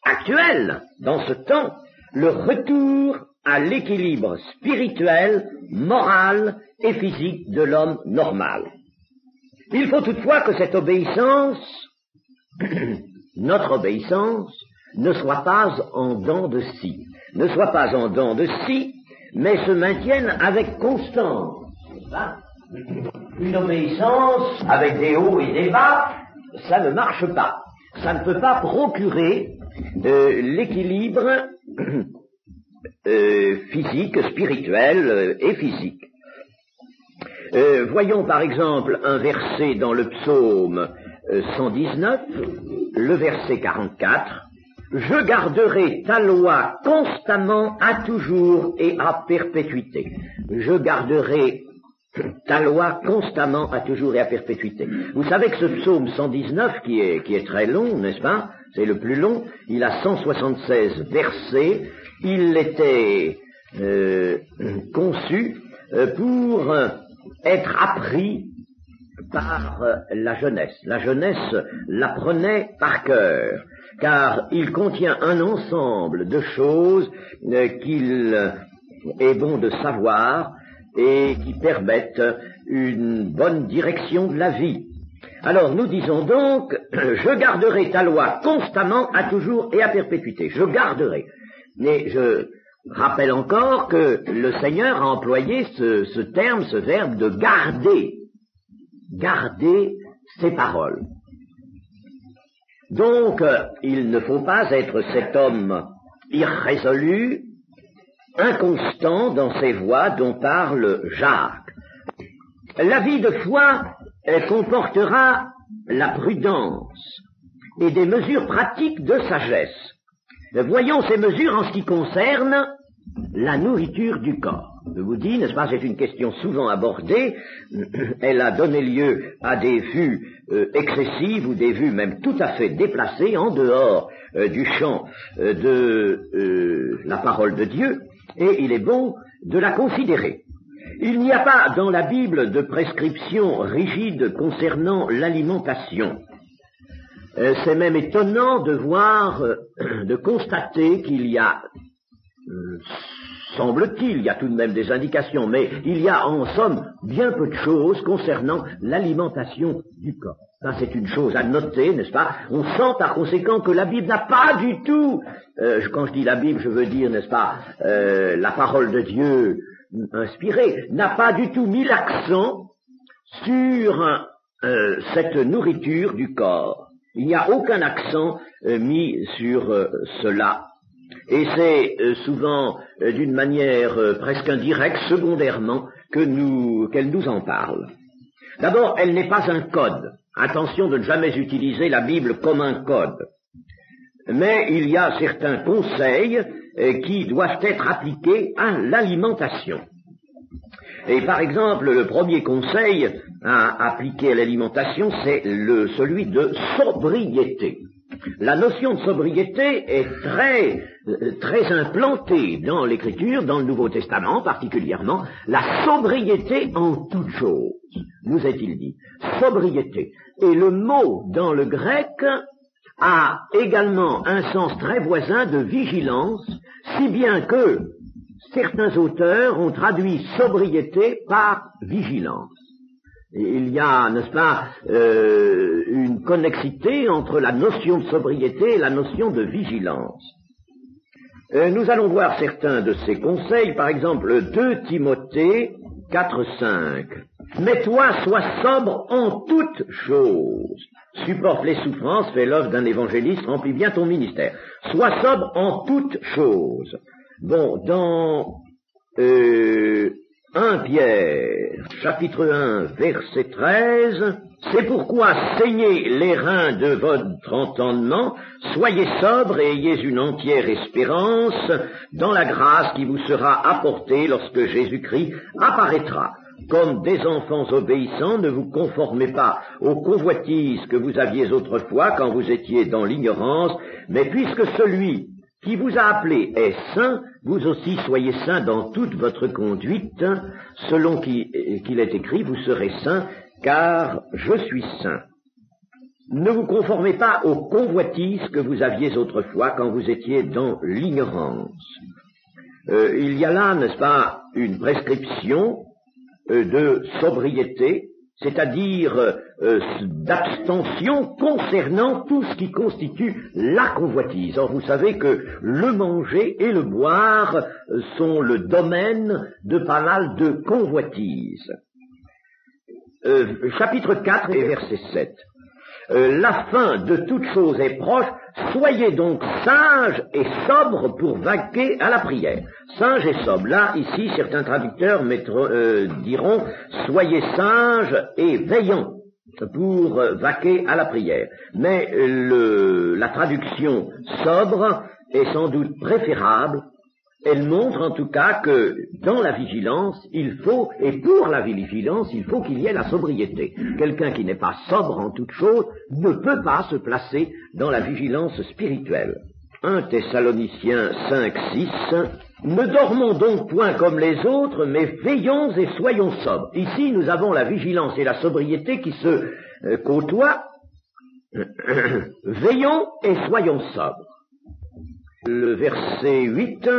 actuelle, dans ce temps, le retour à l'équilibre spirituel, moral et physique de l'homme normal. Il faut toutefois que cette obéissance, notre obéissance, ne soit pas en dents de scie, mais se maintiennent avec constance. une obéissance avec des hauts et des bas, ça ne marche pas. Ça ne peut pas procurer l'équilibre physique, spirituel et physique. Voyons par exemple un verset dans le psaume 119, le verset 44. « Je garderai ta loi constamment, à toujours et à perpétuité. » Je garderai ta loi constamment, à toujours et à perpétuité. Vous savez que ce psaume 119, qui est très long, n'est-ce pas? C'est le plus long. Il a 176 versets. Il était conçu pour être appris par la jeunesse. La jeunesse l'apprenait par cœur, car il contient un ensemble de choses qu'il est bon de savoir et qui permettent une bonne direction de la vie. Alors nous disons donc, je garderai ta loi constamment, à toujours et à perpétuité. Je garderai. Mais je rappelle encore que le Seigneur a employé ce terme, ce verbe de garder. Garder ses paroles. Donc, il ne faut pas être cet homme irrésolu, inconstant dans ses voies dont parle Jacques. La vie de foi comportera la prudence et des mesures pratiques de sagesse. Voyons ces mesures en ce qui concerne la nourriture du corps. Je vous dis, n'est-ce pas, c'est une question souvent abordée, elle a donné lieu à des vues excessives ou des vues même tout à fait déplacées en dehors du champ de la parole de Dieu, et il est bon de la considérer. Il n'y a pas dans la Bible de prescription rigide concernant l'alimentation. C'est même étonnant de voir, de constater qu'il y a, semble-t-il, il y a tout de même des indications, mais il y a en somme bien peu de choses concernant l'alimentation du corps. Ça, c'est une chose à noter, n'est-ce pas? On sent par conséquent que la Bible n'a pas du tout, quand je dis la Bible, je veux dire, n'est-ce pas, la parole de Dieu inspirée, n'a pas du tout mis l'accent sur cette nourriture du corps. Il n'y a aucun accent mis sur cela. Et c'est souvent d'une manière presque indirecte, secondairement, qu'elle nous en parle. D'abord, elle n'est pas un code. Attention de ne jamais utiliser la Bible comme un code. Mais il y a certains conseils qui doivent être appliqués à l'alimentation. Et par exemple, le premier conseil à appliquer à l'alimentation, c'est celui de sobriété. La notion de sobriété est très implantée dans l'Écriture, dans le Nouveau Testament particulièrement, la sobriété en toutes choses, nous est-il dit. Sobriété. Et le mot dans le grec a également un sens très voisin de vigilance, si bien que certains auteurs ont traduit sobriété par vigilance. Il y a, n'est-ce pas, une connexité entre la notion de sobriété et la notion de vigilance. Nous allons voir certains de ces conseils, par exemple 2 Timothée 4:5. « Mais toi, sois sobre en toutes choses. Supporte les souffrances, fais l'œuvre d'un évangéliste, remplis bien ton ministère. Sois sobre en toutes choses. » Bon, dans 1 Pierre, chapitre 1, verset 13, « C'est pourquoi saignez les reins de votre entendement, soyez sobres et ayez une entière espérance dans la grâce qui vous sera apportée lorsque Jésus-Christ apparaîtra. Comme des enfants obéissants, ne vous conformez pas aux convoitises que vous aviez autrefois quand vous étiez dans l'ignorance, mais puisque celui qui vous a appelé est saint, vous aussi soyez saints dans toute votre conduite, selon qu'il est écrit, vous serez saints, car je suis saint. Ne vous conformez pas aux convoitises que vous aviez autrefois quand vous étiez dans l'ignorance. Il y a là, n'est-ce pas, une prescription de sobriété, c'est-à-dire d'abstention concernant tout ce qui constitue la convoitise. Or, vous savez que le manger et le boire sont le domaine de pas mal de convoitises. chapitre 4 et verset 7. La fin de toute chose est proche, soyez donc sages et sobres pour vaquer à la prière. Sages et sobres. Là, ici, certains traducteurs diront, soyez sages et veillants pour vaquer à la prière. Mais la traduction sobre est sans doute préférable. Elle montre en tout cas que dans la vigilance, il faut, et pour la vigilance, il faut qu'il y ait la sobriété. Quelqu'un qui n'est pas sobre en toute chose ne peut pas se placer dans la vigilance spirituelle. 1 Thessaloniciens 5, 6. Ne dormons donc point comme les autres, mais veillons et soyons sobres. Ici, nous avons la vigilance et la sobriété qui se côtoient. Veillons et soyons sobres. Le verset 8.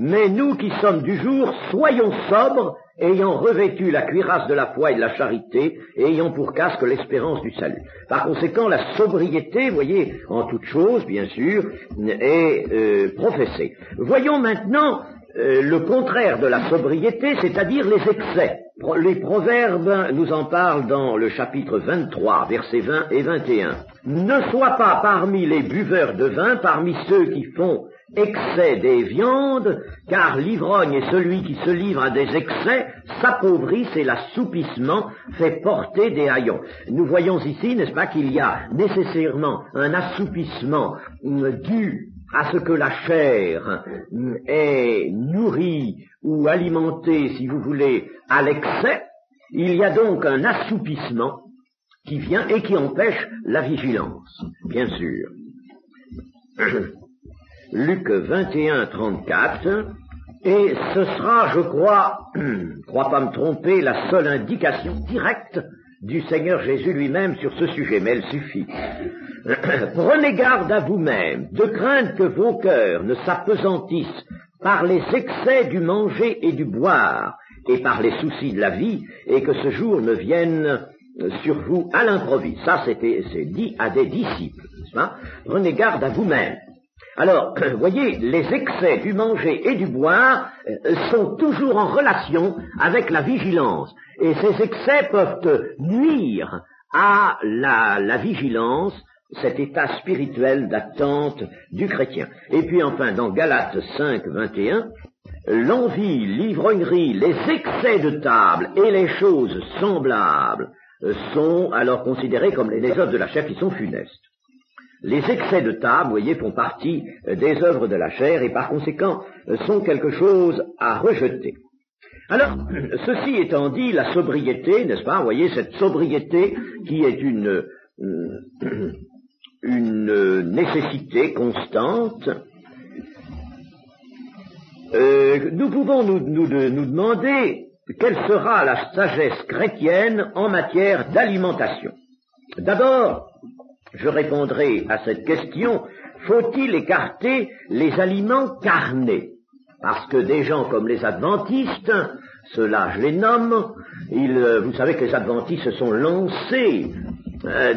Mais nous qui sommes du jour, soyons sobres, ayant revêtu la cuirasse de la foi et de la charité, et ayant pour casque l'espérance du salut. Par conséquent, la sobriété, vous voyez, en toute chose, bien sûr, est professée. Voyons maintenant le contraire de la sobriété, c'est-à-dire les excès. Les proverbes nous en parlent dans le chapitre 23, versets 20 et 21. Ne sois pas parmi les buveurs de vin, parmi ceux qui font excès des viandes, car l'ivrogne est celui qui se livre à des excès, s'appauvrisse et l'assoupissement fait porter des haillons. Nous voyons ici, n'est-ce pas, qu'il y a nécessairement un assoupissement dû à ce que la chair est nourrie ou alimentée, si vous voulez, à l'excès. Il y a donc un assoupissement qui vient et qui empêche la vigilance, bien sûr. Luc 21, 34, et ce sera, je crois pas me tromper, la seule indication directe du Seigneur Jésus lui-même sur ce sujet, mais elle suffit. Prenez garde à vous-même, de crainte que vos cœurs ne s'appesantissent par les excès du manger et du boire, et par les soucis de la vie, et que ce jour ne vienne sur vous à l'improviste. Ça, c'est dit à des disciples, n'est-ce pas? Prenez garde à vous-même. Alors, voyez, les excès du manger et du boire sont toujours en relation avec la vigilance. Et ces excès peuvent nuire à la vigilance, cet état spirituel d'attente du chrétien. Et puis enfin, dans Galates 5, 21, l'envie, l'ivrognerie, les excès de table et les choses semblables sont alors considérés comme les œuvres de la chair qui sont funestes. Les excès de table, vous voyez, font partie des œuvres de la chair et par conséquent sont quelque chose à rejeter. Alors, ceci étant dit, la sobriété, n'est-ce pas, vous voyez, cette sobriété qui est une nécessité constante, nous pouvons nous demander quelle sera la sagesse chrétienne en matière d'alimentation. D'abord, je répondrai à cette question, faut-il écarter les aliments carnés? Parce que des gens comme les adventistes, ceux-là je les nomme, vous savez que les adventistes se sont lancés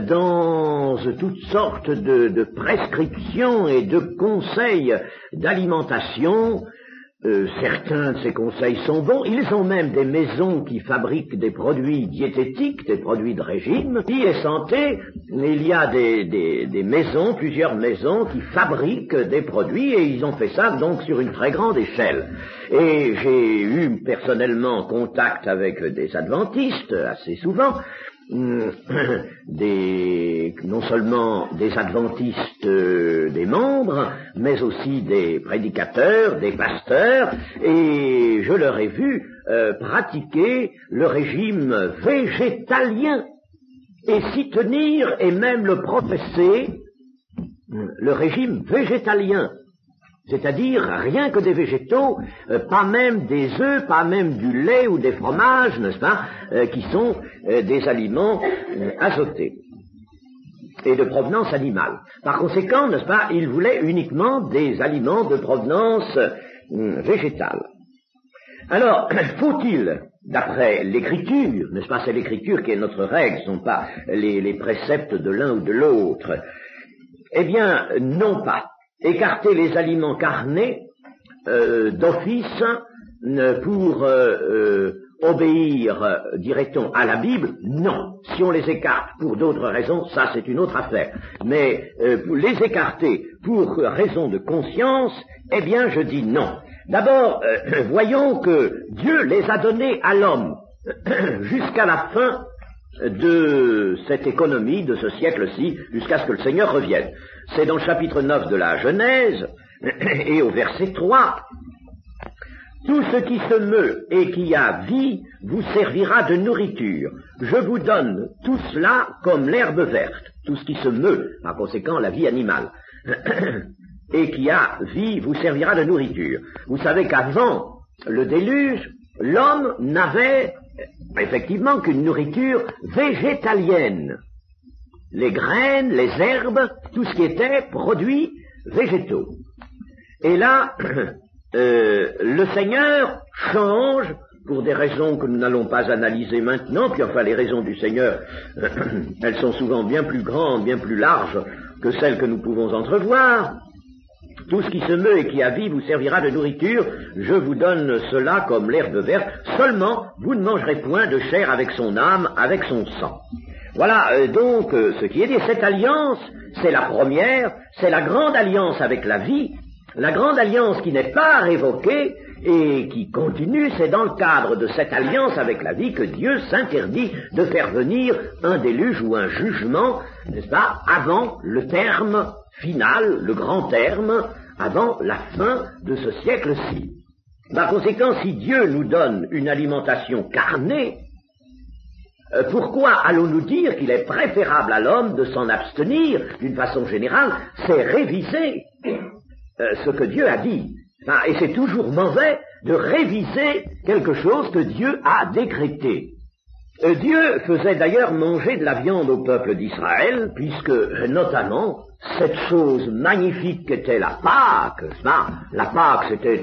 dans toutes sortes de prescriptions et de conseils d'alimentation. Certains de ces conseils sont bons. Ils ont même des maisons qui fabriquent des produits diététiques, des produits de régime. Vie et santé, il y a des maisons, plusieurs maisons qui fabriquent des produits et ils ont fait ça donc sur une très grande échelle. Et j'ai eu personnellement contact avec des adventistes assez souvent, non seulement des adventistes, des membres, mais aussi des prédicateurs, des pasteurs, et je leur ai vu pratiquer le régime végétalien et s'y tenir et même le professer, le régime végétalien. C'est-à-dire rien que des végétaux, pas même des œufs, pas même du lait ou des fromages, n'est-ce pas, qui sont des aliments azotés et de provenance animale. Par conséquent, n'est-ce pas, ils voulaient uniquement des aliments de provenance végétale. Alors, faut-il, d'après l'Écriture, n'est-ce pas, c'est l'Écriture qui est notre règle, ce ne sont pas les préceptes de l'un ou de l'autre, eh bien, non pas. Écarter les aliments carnés d'office pour obéir, dirait-on, à la Bible? Non. Si on les écarte pour d'autres raisons, ça c'est une autre affaire. Mais pour les écarter pour raison de conscience, eh bien je dis non. D'abord, voyons que Dieu les a donnés à l'homme jusqu'à la fin de cette économie, de ce siècle-ci, jusqu'à ce que le Seigneur revienne. C'est dans le chapitre 9 de la Genèse, et au verset 3, « Tout ce qui se meut et qui a vie vous servira de nourriture. Je vous donne tout cela comme l'herbe verte. » Tout ce qui se meut, par conséquent la vie animale, et qui a vie vous servira de nourriture. Vous savez qu'avant le déluge, l'homme n'avait effectivement qu'une nourriture végétalienne. Les graines, les herbes, tout ce qui était produits végétaux. Et là, le Seigneur change, pour des raisons que nous n'allons pas analyser maintenant, puis enfin les raisons du Seigneur, elles sont souvent bien plus grandes, bien plus larges que celles que nous pouvons entrevoir. Tout ce qui se meut et qui a vie vous servira de nourriture, je vous donne cela comme l'herbe verte, seulement vous ne mangerez point de chair avec son âme, avec son sang. Voilà donc ce qui est dit. Cette alliance, c'est la première, c'est la grande alliance avec la vie, la grande alliance qui n'est pas révoquée et qui continue. C'est dans le cadre de cette alliance avec la vie que Dieu s'interdit de faire venir un déluge ou un jugement, n'est-ce pas, avant le terme final, le grand terme, avant la fin de ce siècle-ci. Par conséquent, si Dieu nous donne une alimentation carnée, pourquoi allons-nous dire qu'il est préférable à l'homme de s'en abstenir d'une façon générale? C'est réviser ce que Dieu a dit. Et c'est toujours mauvais de réviser quelque chose que Dieu a décrété. Dieu faisait d'ailleurs manger de la viande au peuple d'Israël, puisque notamment cette chose magnifique qu'était la Pâque, la Pâque c'était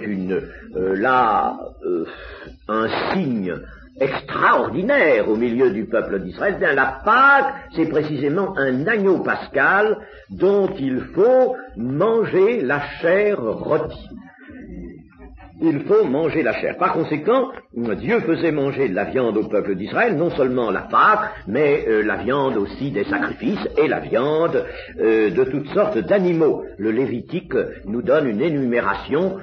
un signe extraordinaire au milieu du peuple d'Israël. Bien, la Pâque, c'est précisément un agneau pascal dont il faut manger la chair rôtie. Il faut manger la chair. Par conséquent, Dieu faisait manger de la viande au peuple d'Israël, non seulement la Pâque, mais la viande aussi des sacrifices et la viande de toutes sortes d'animaux. Le Lévitique nous donne une énumération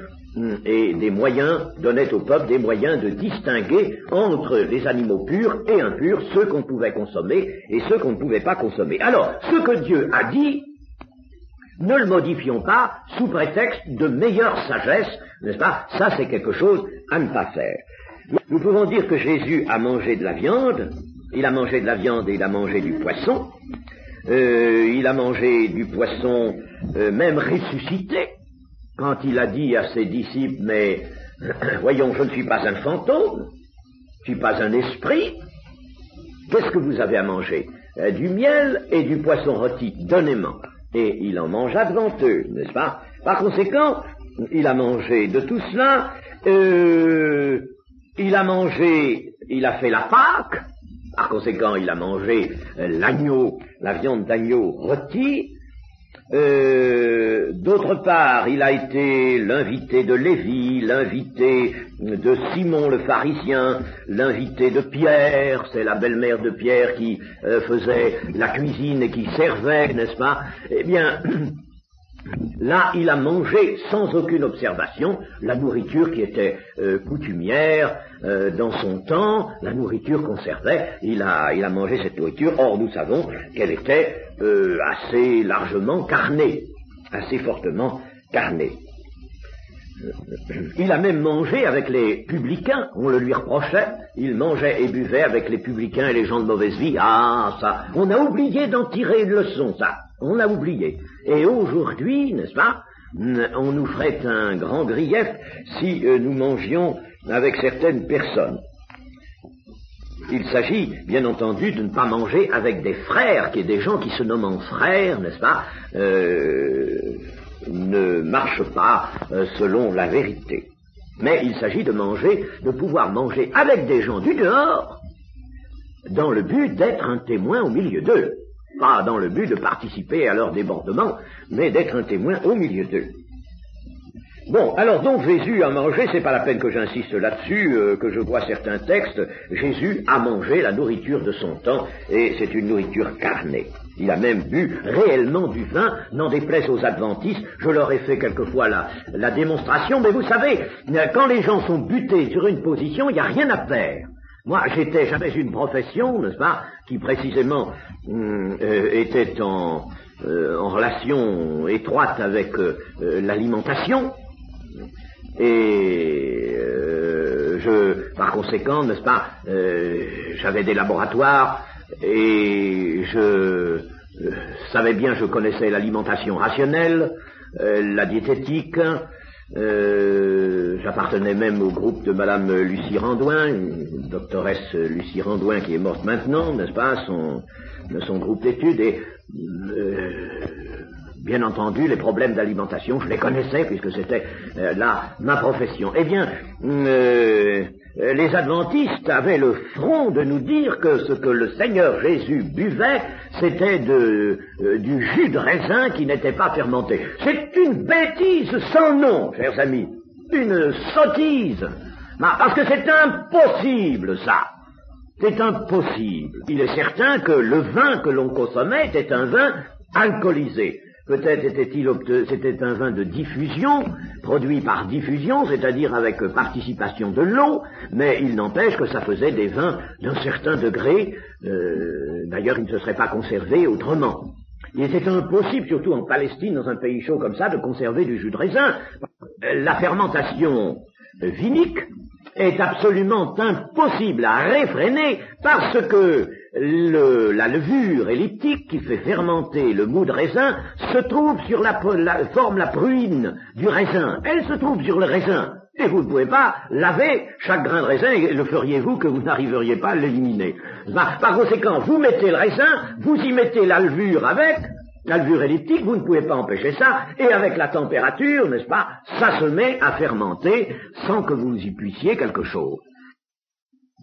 et des moyens, donnait au peuple des moyens de distinguer entre les animaux purs et impurs, ceux qu'on pouvait consommer et ceux qu'on ne pouvait pas consommer. Alors, ce que Dieu a dit, ne le modifions pas sous prétexte de meilleure sagesse, n'est-ce pas? Ça, c'est quelque chose à ne pas faire. Nous pouvons dire que Jésus a mangé de la viande, il a mangé de la viande et il a mangé du poisson, il a mangé du poisson même ressuscité, quand il a dit à ses disciples, mais voyons, je ne suis pas un fantôme, je ne suis pas un esprit, qu'est-ce que vous avez à manger? Du miel et du poisson rôti, donnez-moi. Et il en mangea devant eux, n'est-ce pas? Par conséquent, il a mangé de tout cela, il a fait la Pâque, par conséquent, il a mangé l'agneau, la viande d'agneau rôtie. D'autre part, il a été l'invité de Lévi, l'invité de Simon le pharisien, l'invité de Pierre, c'est la belle-mère de Pierre qui faisait la cuisine et qui servait, n'est-ce pas? Eh bien, là, il a mangé sans aucune observation la nourriture qui était coutumière dans son temps, la nourriture qu'on servait, il a mangé cette nourriture. Or, nous savons qu'elle était assez largement carnée, assez fortement carnée. Il a même mangé avec les publicains, on le lui reprochait, il mangeait et buvait avec les publicains et les gens de mauvaise vie. Ah, ça, on a oublié d'en tirer une leçon, ça, on a oublié. Et aujourd'hui, n'est-ce pas, on nous ferait un grand grief si nous mangions avec certaines personnes. Il s'agit, bien entendu, de ne pas manger avec des frères, qui est des gens qui se nomment frères, n'est-ce pas, ne marchent pas selon la vérité. Mais il s'agit de pouvoir manger avec des gens du dehors, dans le but d'être un témoin au milieu d'eux. Pas dans le but de participer à leur débordement, mais d'être un témoin au milieu d'eux. Bon, alors donc Jésus a mangé, c'est pas la peine que j'insiste là-dessus, que je vois certains textes, Jésus a mangé la nourriture de son temps, et c'est une nourriture carnée. Il a même bu réellement du vin, n'en déplaise aux adventistes, je leur ai fait quelquefois la démonstration, mais vous savez, quand les gens sont butés sur une position, il n'y a rien à faire. Moi, j'avais une profession, n'est-ce pas, qui précisément était en relation étroite avec l'alimentation, et par conséquent, n'est-ce pas, j'avais des laboratoires, et je savais bien, je connaissais l'alimentation rationnelle, la diététique. J'appartenais même au groupe de Madame Lucie Randouin, une doctoresse Lucie Randouin qui est morte maintenant, n'est-ce pas, son groupe d'études, et bien entendu, les problèmes d'alimentation, je les connaissais puisque c'était là ma profession. Eh bien, les adventistes avaient le front de nous dire que ce que le Seigneur Jésus buvait, c'était du jus de raisin qui n'était pas fermenté. C'est une bêtise sans nom, chers amis, une sottise, parce que c'est impossible, ça. C'est impossible. Il est certain que le vin que l'on consommait était un vin alcoolisé. Peut-être c'était un vin de diffusion, produit par diffusion, c'est-à-dire avec participation de l'eau, mais il n'empêche que ça faisait des vins d'un certain degré, d'ailleurs ils ne se seraient pas conservés autrement. Il était impossible, surtout en Palestine, dans un pays chaud comme ça, de conserver du jus de raisin. La fermentation vinique est absolument impossible à réfréner parce que la levure elliptique qui fait fermenter le mou de raisin se trouve sur forme la pruine du raisin. Elle se trouve sur le raisin. Et vous ne pouvez pas laver chaque grain de raisin, et le feriez-vous que vous n'arriveriez pas à l'éliminer. Par conséquent, vous mettez le raisin, vous y mettez la levure avec, la levure elliptique, vous ne pouvez pas empêcher ça, et avec la température, n'est-ce pas, ça se met à fermenter sans que vous y puissiez quelque chose.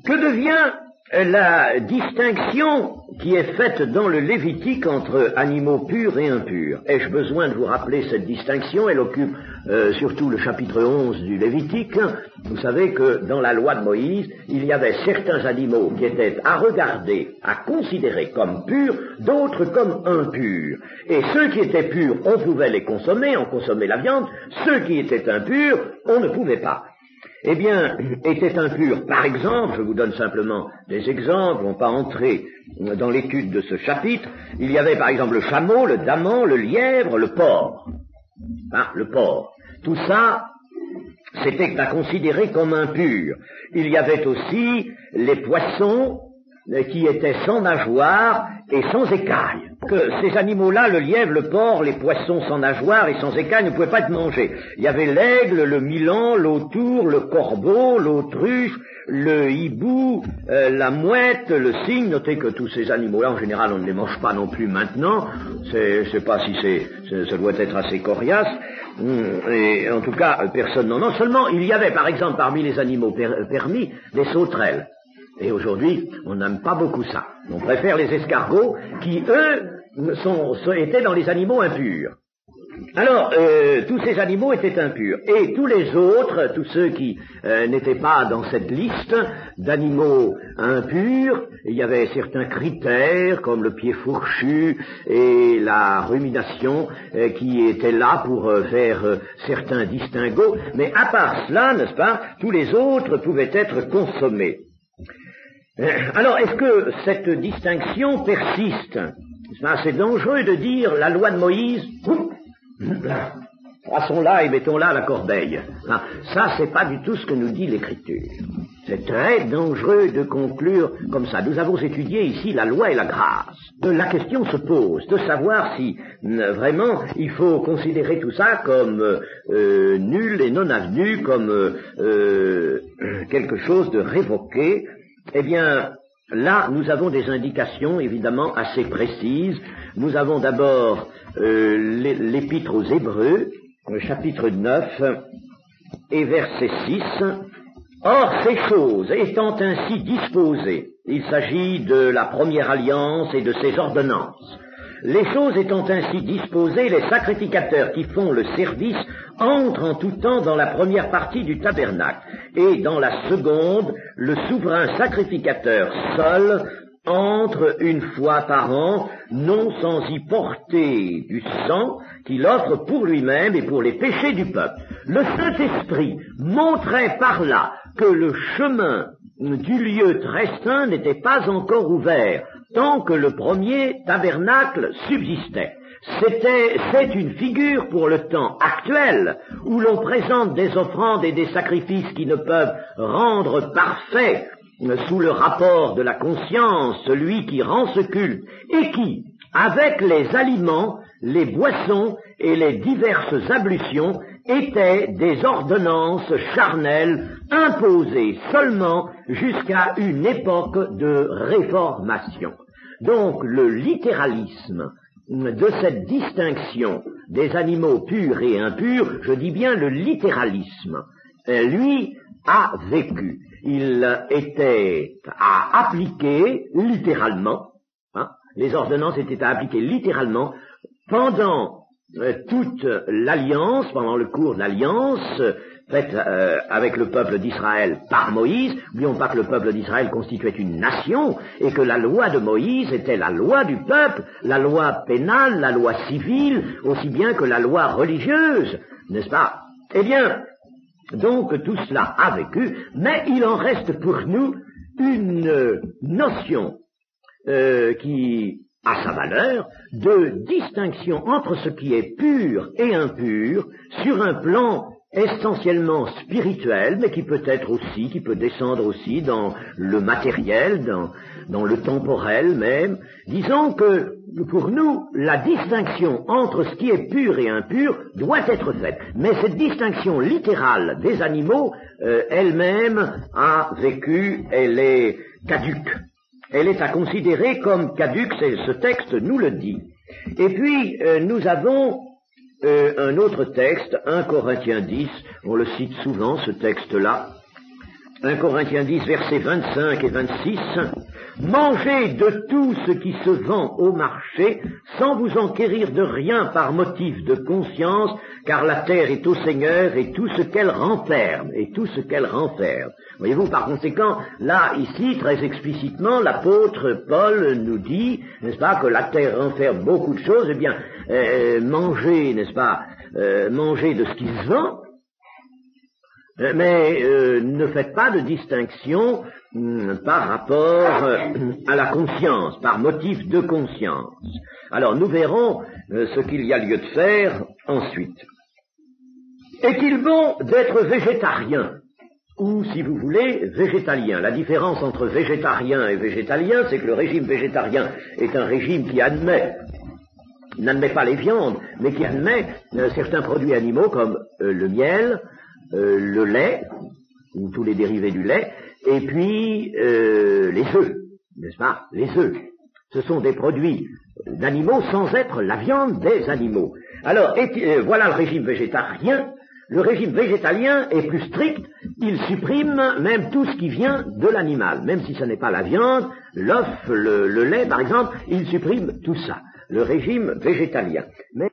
Que devient la distinction qui est faite dans le Lévitique entre animaux purs et impurs? Ai-je besoin de vous rappeler cette distinction? Elle occupe surtout le chapitre 11 du Lévitique. Vous savez que dans la loi de Moïse, il y avait certains animaux qui étaient à regarder, à considérer comme purs, d'autres comme impurs. Et ceux qui étaient purs, on pouvait les consommer, on consommait la viande. Ceux qui étaient impurs, on ne pouvait pas. Eh bien, étaient impurs, par exemple, je vous donne simplement des exemples, on ne va pas entrer dans l'étude de ce chapitre, il y avait par exemple le chameau, le daman, le lièvre, le porc. Le porc. Tout ça, c'était à considérer comme impur. Il y avait aussi les poissons qui étaient sans nageoires et sans écailles. Que ces animaux-là, le lièvre, le porc, les poissons sans nageoires et sans écailles ne pouvaient pas être mangés. Il y avait l'aigle, le milan, l'autour, le corbeau, l'autruche, le hibou, la mouette, le cygne. Notez que tous ces animaux-là, en général, on ne les mange pas non plus maintenant. Je sais pas si ça doit être assez coriace. Et en tout cas, personne n'en a. Seulement, il y avait, par exemple, parmi les animaux permis, des sauterelles. Et aujourd'hui, on n'aime pas beaucoup ça. On préfère les escargots qui, eux, étaient dans les animaux impurs. Alors, tous ces animaux étaient impurs. Et tous les autres, tous ceux qui n'étaient pas dans cette liste d'animaux impurs, il y avait certains critères, comme le pied fourchu et la rumination, qui étaient là pour faire certains distinguos. Mais à part cela, n'est-ce pas, tous les autres pouvaient être consommés. Alors, est-ce que cette distinction persiste? C'est dangereux de dire la loi de Moïse, traçons-la et mettons-la la corbeille. Ça, c'est pas du tout ce que nous dit l'Écriture. C'est très dangereux de conclure comme ça. Nous avons étudié ici la loi et la grâce. La question se pose de savoir si vraiment il faut considérer tout ça comme nul et non avenu, comme quelque chose de révoqué. Eh bien, là, nous avons des indications évidemment assez précises. Nous avons d'abord l'épître aux Hébreux, chapitre 9 et verset 6. Or, ces choses étant ainsi disposées, il s'agit de la première alliance et de ses ordonnances. Les choses étant ainsi disposées, les sacrificateurs qui font le service entrent en tout temps dans la première partie du tabernacle, et dans la seconde, le souverain sacrificateur seul entre une fois par an, non sans y porter du sang qu'il offre pour lui-même et pour les péchés du peuple. Le Saint-Esprit montrait par là que le chemin du lieu très saint n'était pas encore ouvert, tant que le premier tabernacle subsistait. C'est une figure pour le temps actuel, où l'on présente des offrandes et des sacrifices qui ne peuvent rendre parfait sous le rapport de la conscience celui qui rend ce culte, et qui, avec les aliments, les boissons et les diverses ablutions, étaient des ordonnances charnelles imposées seulement jusqu'à une époque de réformation. Donc le littéralisme de cette distinction des animaux purs et impurs, je dis bien le littéralisme, lui a vécu. Il était à appliquer littéralement, les ordonnances étaient à appliquer littéralement pendant toute l'alliance, pendant le cours de l'alliance faite avec le peuple d'Israël par Moïse. N'oublions pas que le peuple d'Israël constituait une nation et que la loi de Moïse était la loi du peuple, la loi pénale, la loi civile, aussi bien que la loi religieuse, n'est-ce pas? Eh bien, donc tout cela a vécu, mais il en reste pour nous une notion qui a sa valeur de distinction entre ce qui est pur et impur sur un plan essentiellement spirituel, mais qui peut être aussi, qui peut descendre aussi dans le matériel, dans le temporel même. Disons que pour nous, la distinction entre ce qui est pur et impur doit être faite. Mais cette distinction littérale des animaux, elle-même a vécu, elle est caduque. Elle est à considérer comme caduque, ce texte nous le dit. Et puis, nous avons un autre texte, 1 Corinthiens 10, on le cite souvent ce texte-là, 1 Corinthiens 10, versets 25 et 26, « Mangez de tout ce qui se vend au marché, sans vous enquérir de rien par motif de conscience, car la terre est au Seigneur et tout ce qu'elle renferme, Voyez-vous, par conséquent, là, ici, très explicitement, l'apôtre Paul nous dit, n'est-ce pas, que la terre renferme beaucoup de choses, eh bien, manger, n'est-ce pas, manger de ce qui se vend, mais ne faites pas de distinction par rapport à la conscience, par motif de conscience. Alors, nous verrons ce qu'il y a lieu de faire ensuite. Est-il bon d'être végétarien? Ou, si vous voulez, végétalien. La différence entre végétarien et végétalien, c'est que le régime végétarien est un régime qui n'admet pas les viandes, mais qui admet certains produits animaux comme le miel, le lait, ou tous les dérivés du lait, et puis les œufs, n'est-ce pas? Les œufs. Ce sont des produits d'animaux sans être la viande des animaux. Alors, voilà le régime végétarien. Le régime végétalien est plus strict, il supprime même tout ce qui vient de l'animal, même si ce n'est pas la viande, l'œuf, le lait par exemple, il supprime tout ça, le régime végétalien. Mais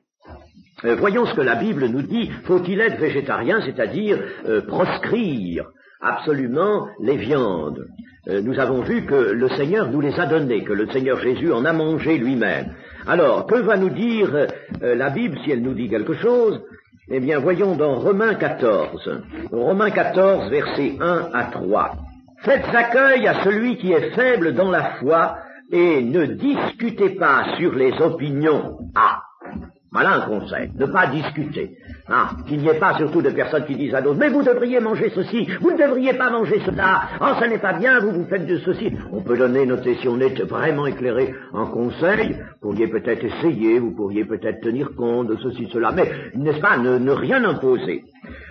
voyons ce que la Bible nous dit, faut-il être végétarien, c'est-à-dire proscrire absolument les viandes. Nous avons vu que le Seigneur nous les a données, que le Seigneur Jésus en a mangé lui-même. Alors, que va nous dire la Bible si elle nous dit quelque chose? Eh bien, voyons dans Romains 14. Romains 14, versets 1 à 3. « Faites accueil à celui qui est faible dans la foi et ne discutez pas sur les opinions. » Ah, voilà un conseil, ne pas discuter. Qu'il n'y ait pas surtout de personnes qui disent à d'autres, mais vous devriez manger ceci, vous ne devriez pas manger cela, ça n'est pas bien, vous faites de ceci. On peut donner si on est vraiment éclairé en conseil, vous pourriez peut-être essayer, vous pourriez peut-être tenir compte de ceci, cela, mais n'est-ce pas, ne rien imposer.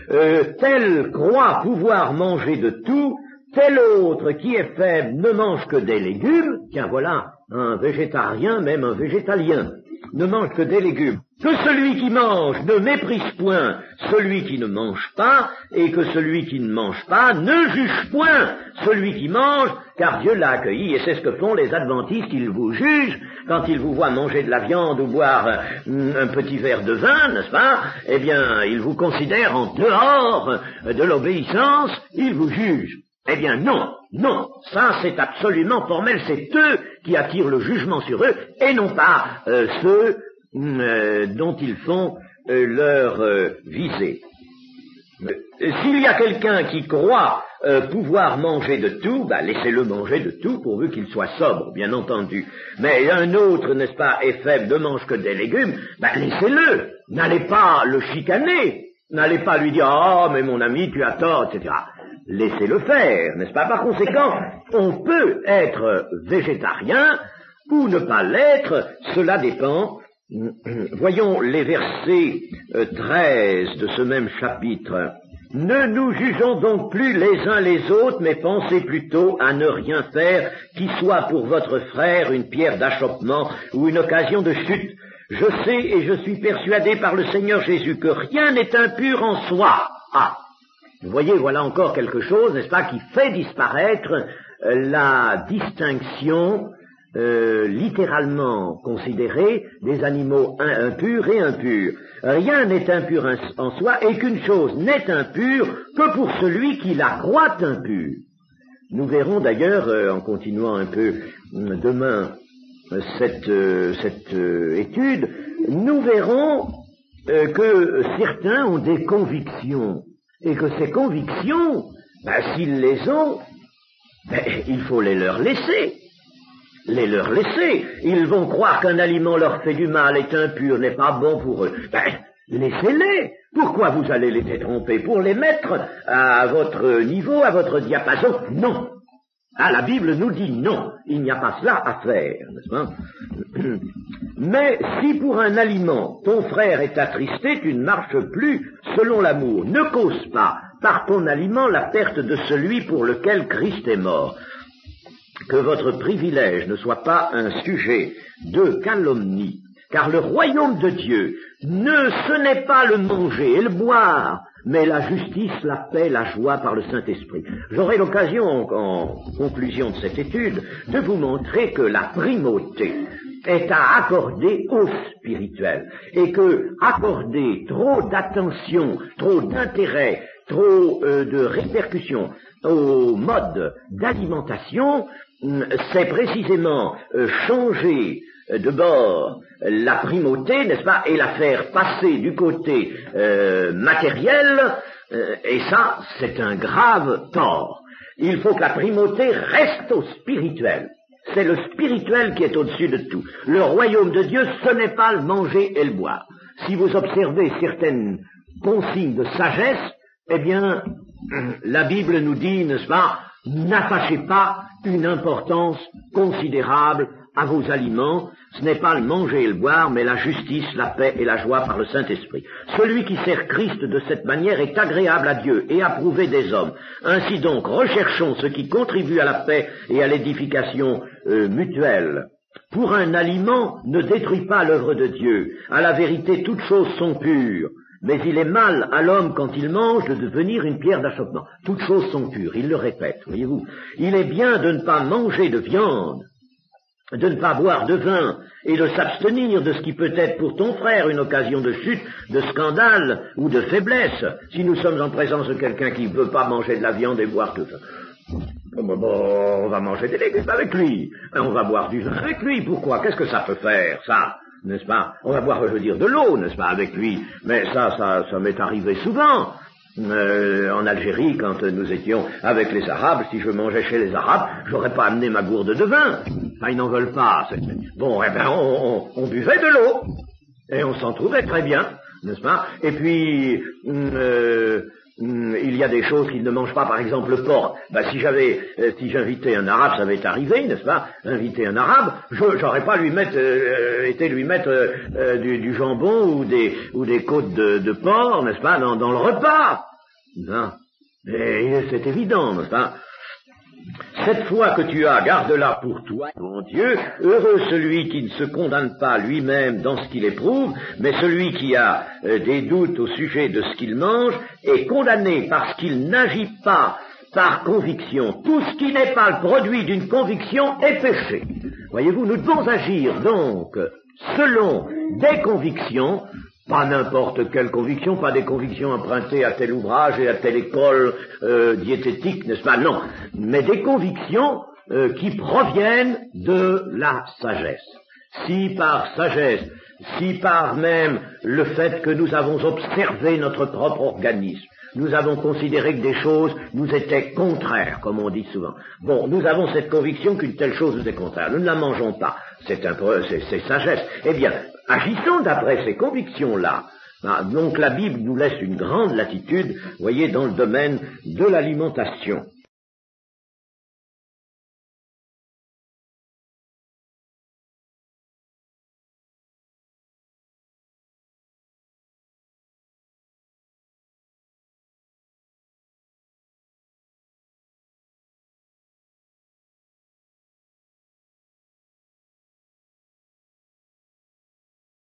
Tel croit pouvoir manger de tout, tel autre qui est faible ne mange que des légumes, tiens voilà, un végétarien, même un végétalien. ne mange que des légumes, que celui qui mange ne méprise point celui qui ne mange pas, et que celui qui ne mange pas ne juge point celui qui mange, car Dieu l'a accueilli, et c'est ce que font les adventistes, ils vous jugent, quand ils vous voient manger de la viande ou boire un petit verre de vin, n'est-ce pas, eh bien, ils vous considèrent en dehors de l'obéissance, ils vous jugent. Eh bien, non, non, ça c'est absolument formel, c'est eux qui attirent le jugement sur eux, et non pas ceux dont ils font leur visée. S'il y a quelqu'un qui croit pouvoir manger de tout, laissez-le manger de tout pourvu qu'il soit sobre, bien entendu. Mais un autre, n'est-ce pas, est faible, ne mange que des légumes, laissez-le, n'allez pas le chicaner, n'allez pas lui dire « Oh, mais mon ami, tu as tort, etc. » Laissez-le faire, n'est-ce pas? Par conséquent, on peut être végétarien ou ne pas l'être, cela dépend. Voyons les versets 13 de ce même chapitre. « Ne nous jugeons donc plus les uns les autres, mais pensez plutôt à ne rien faire qui soit pour votre frère une pierre d'achoppement ou une occasion de chute. Je sais et je suis persuadé par le Seigneur Jésus que rien n'est impur en soi. » Ah, vous voyez, voilà encore quelque chose, n'est-ce pas, qui fait disparaître la distinction littéralement considérée des animaux impurs et impurs. Rien n'est impur en soi, et qu'une chose n'est impure que pour celui qui la croit impure. Nous verrons d'ailleurs, en continuant un peu demain cette étude, nous verrons que certains ont des convictions, et que ces convictions, s'ils les ont, il faut les leur laisser. Les leur laisser. Ils vont croire qu'un aliment leur fait du mal, est impur, n'est pas bon pour eux. Laissez-les. Pourquoi vous allez les tromper? Pour les mettre à votre niveau, à votre diapason? Non. La Bible nous dit non. Il n'y a pas cela à faire, n'est-ce pas? Mais si pour un aliment ton frère est attristé, tu ne marches plus selon l'amour. Ne cause pas par ton aliment la perte de celui pour lequel Christ est mort. Que votre privilège ne soit pas un sujet de calomnie, car le royaume de Dieu, ce n'est pas le manger et le boire, mais la justice, la paix, la joie par le Saint-Esprit. J'aurai l'occasion, en conclusion de cette étude, de vous montrer que la primauté est à accorder au spirituel, et que accorder trop d'attention, trop d'intérêt, trop de répercussions au mode d'alimentation, c'est précisément changer de bord la primauté, n'est-ce pas, et la faire passer du côté matériel, et ça, c'est un grave tort. Il faut que la primauté reste au spirituel. C'est le spirituel qui est au-dessus de tout. Le royaume de Dieu, ce n'est pas le manger et le boire. Si vous observez certaines consignes de sagesse, eh bien, la Bible nous dit, n'est-ce pas, n'attachez pas une importance considérable à vos aliments, ce n'est pas le manger et le boire, mais la justice, la paix et la joie par le Saint-Esprit. Celui qui sert Christ de cette manière est agréable à Dieu et approuvé des hommes. Ainsi donc, recherchons ce qui contribue à la paix et à l'édification mutuelle. Pour un aliment, ne détruis pas l'œuvre de Dieu. À la vérité, toutes choses sont pures. Mais il est mal à l'homme, quand il mange, de devenir une pierre d'achoppement. Toutes choses sont pures, il le répète, voyez-vous. Il est bien de ne pas manger de viande, de ne pas boire de vin, et de s'abstenir de ce qui peut être pour ton frère une occasion de chute, de scandale ou de faiblesse, si nous sommes en présence de quelqu'un qui ne veut pas manger de la viande et boire de vin. On va manger des légumes avec lui, on va boire du vin avec lui, pourquoi? Qu'est-ce que ça peut faire, ça? N'est-ce pas? On va boire, je veux dire, de l'eau, n'est-ce pas, avec lui. Mais ça m'est arrivé souvent. En Algérie, quand nous étions avec les Arabes, si je mangeais chez les Arabes, j'aurais pas amené ma gourde de vin. Ils n'en veulent pas. Bon, eh bien, on buvait de l'eau. Et on s'en trouvait très bien, n'est-ce pas? Et puis, il y a des choses qu'ils ne mangent pas, par exemple le porc. Si j'invitais un arabe, ça m'est arrivé, n'est-ce pas? Inviter un arabe, j'aurais pas lui mettre du jambon ou des côtes de porc, n'est-ce pas, dans le repas. Non. Et c'est évident, n'est-ce pas? Cette foi que tu as, garde-la pour toi, mon Dieu. Heureux celui qui ne se condamne pas lui-même dans ce qu'il éprouve, mais celui qui a des doutes au sujet de ce qu'il mange est condamné parce qu'il n'agit pas par conviction. Tout ce qui n'est pas le produit d'une conviction est péché. Voyez-vous, nous devons agir donc selon des convictions, pas n'importe quelle conviction, pas des convictions empruntées à tel ouvrage et à telle école diététique, n'est-ce pas? Non, mais des convictions qui proviennent de la sagesse. Si par sagesse, si par même le fait que nous avons observé notre propre organisme, nous avons considéré que des choses nous étaient contraires, comme on dit souvent. Bon, nous avons cette conviction qu'une telle chose nous est contraire. Nous ne la mangeons pas. C'est sagesse. Eh bien, agissons d'après ces convictions-là. Donc la Bible nous laisse une grande latitude, voyez, dans le domaine de l'alimentation.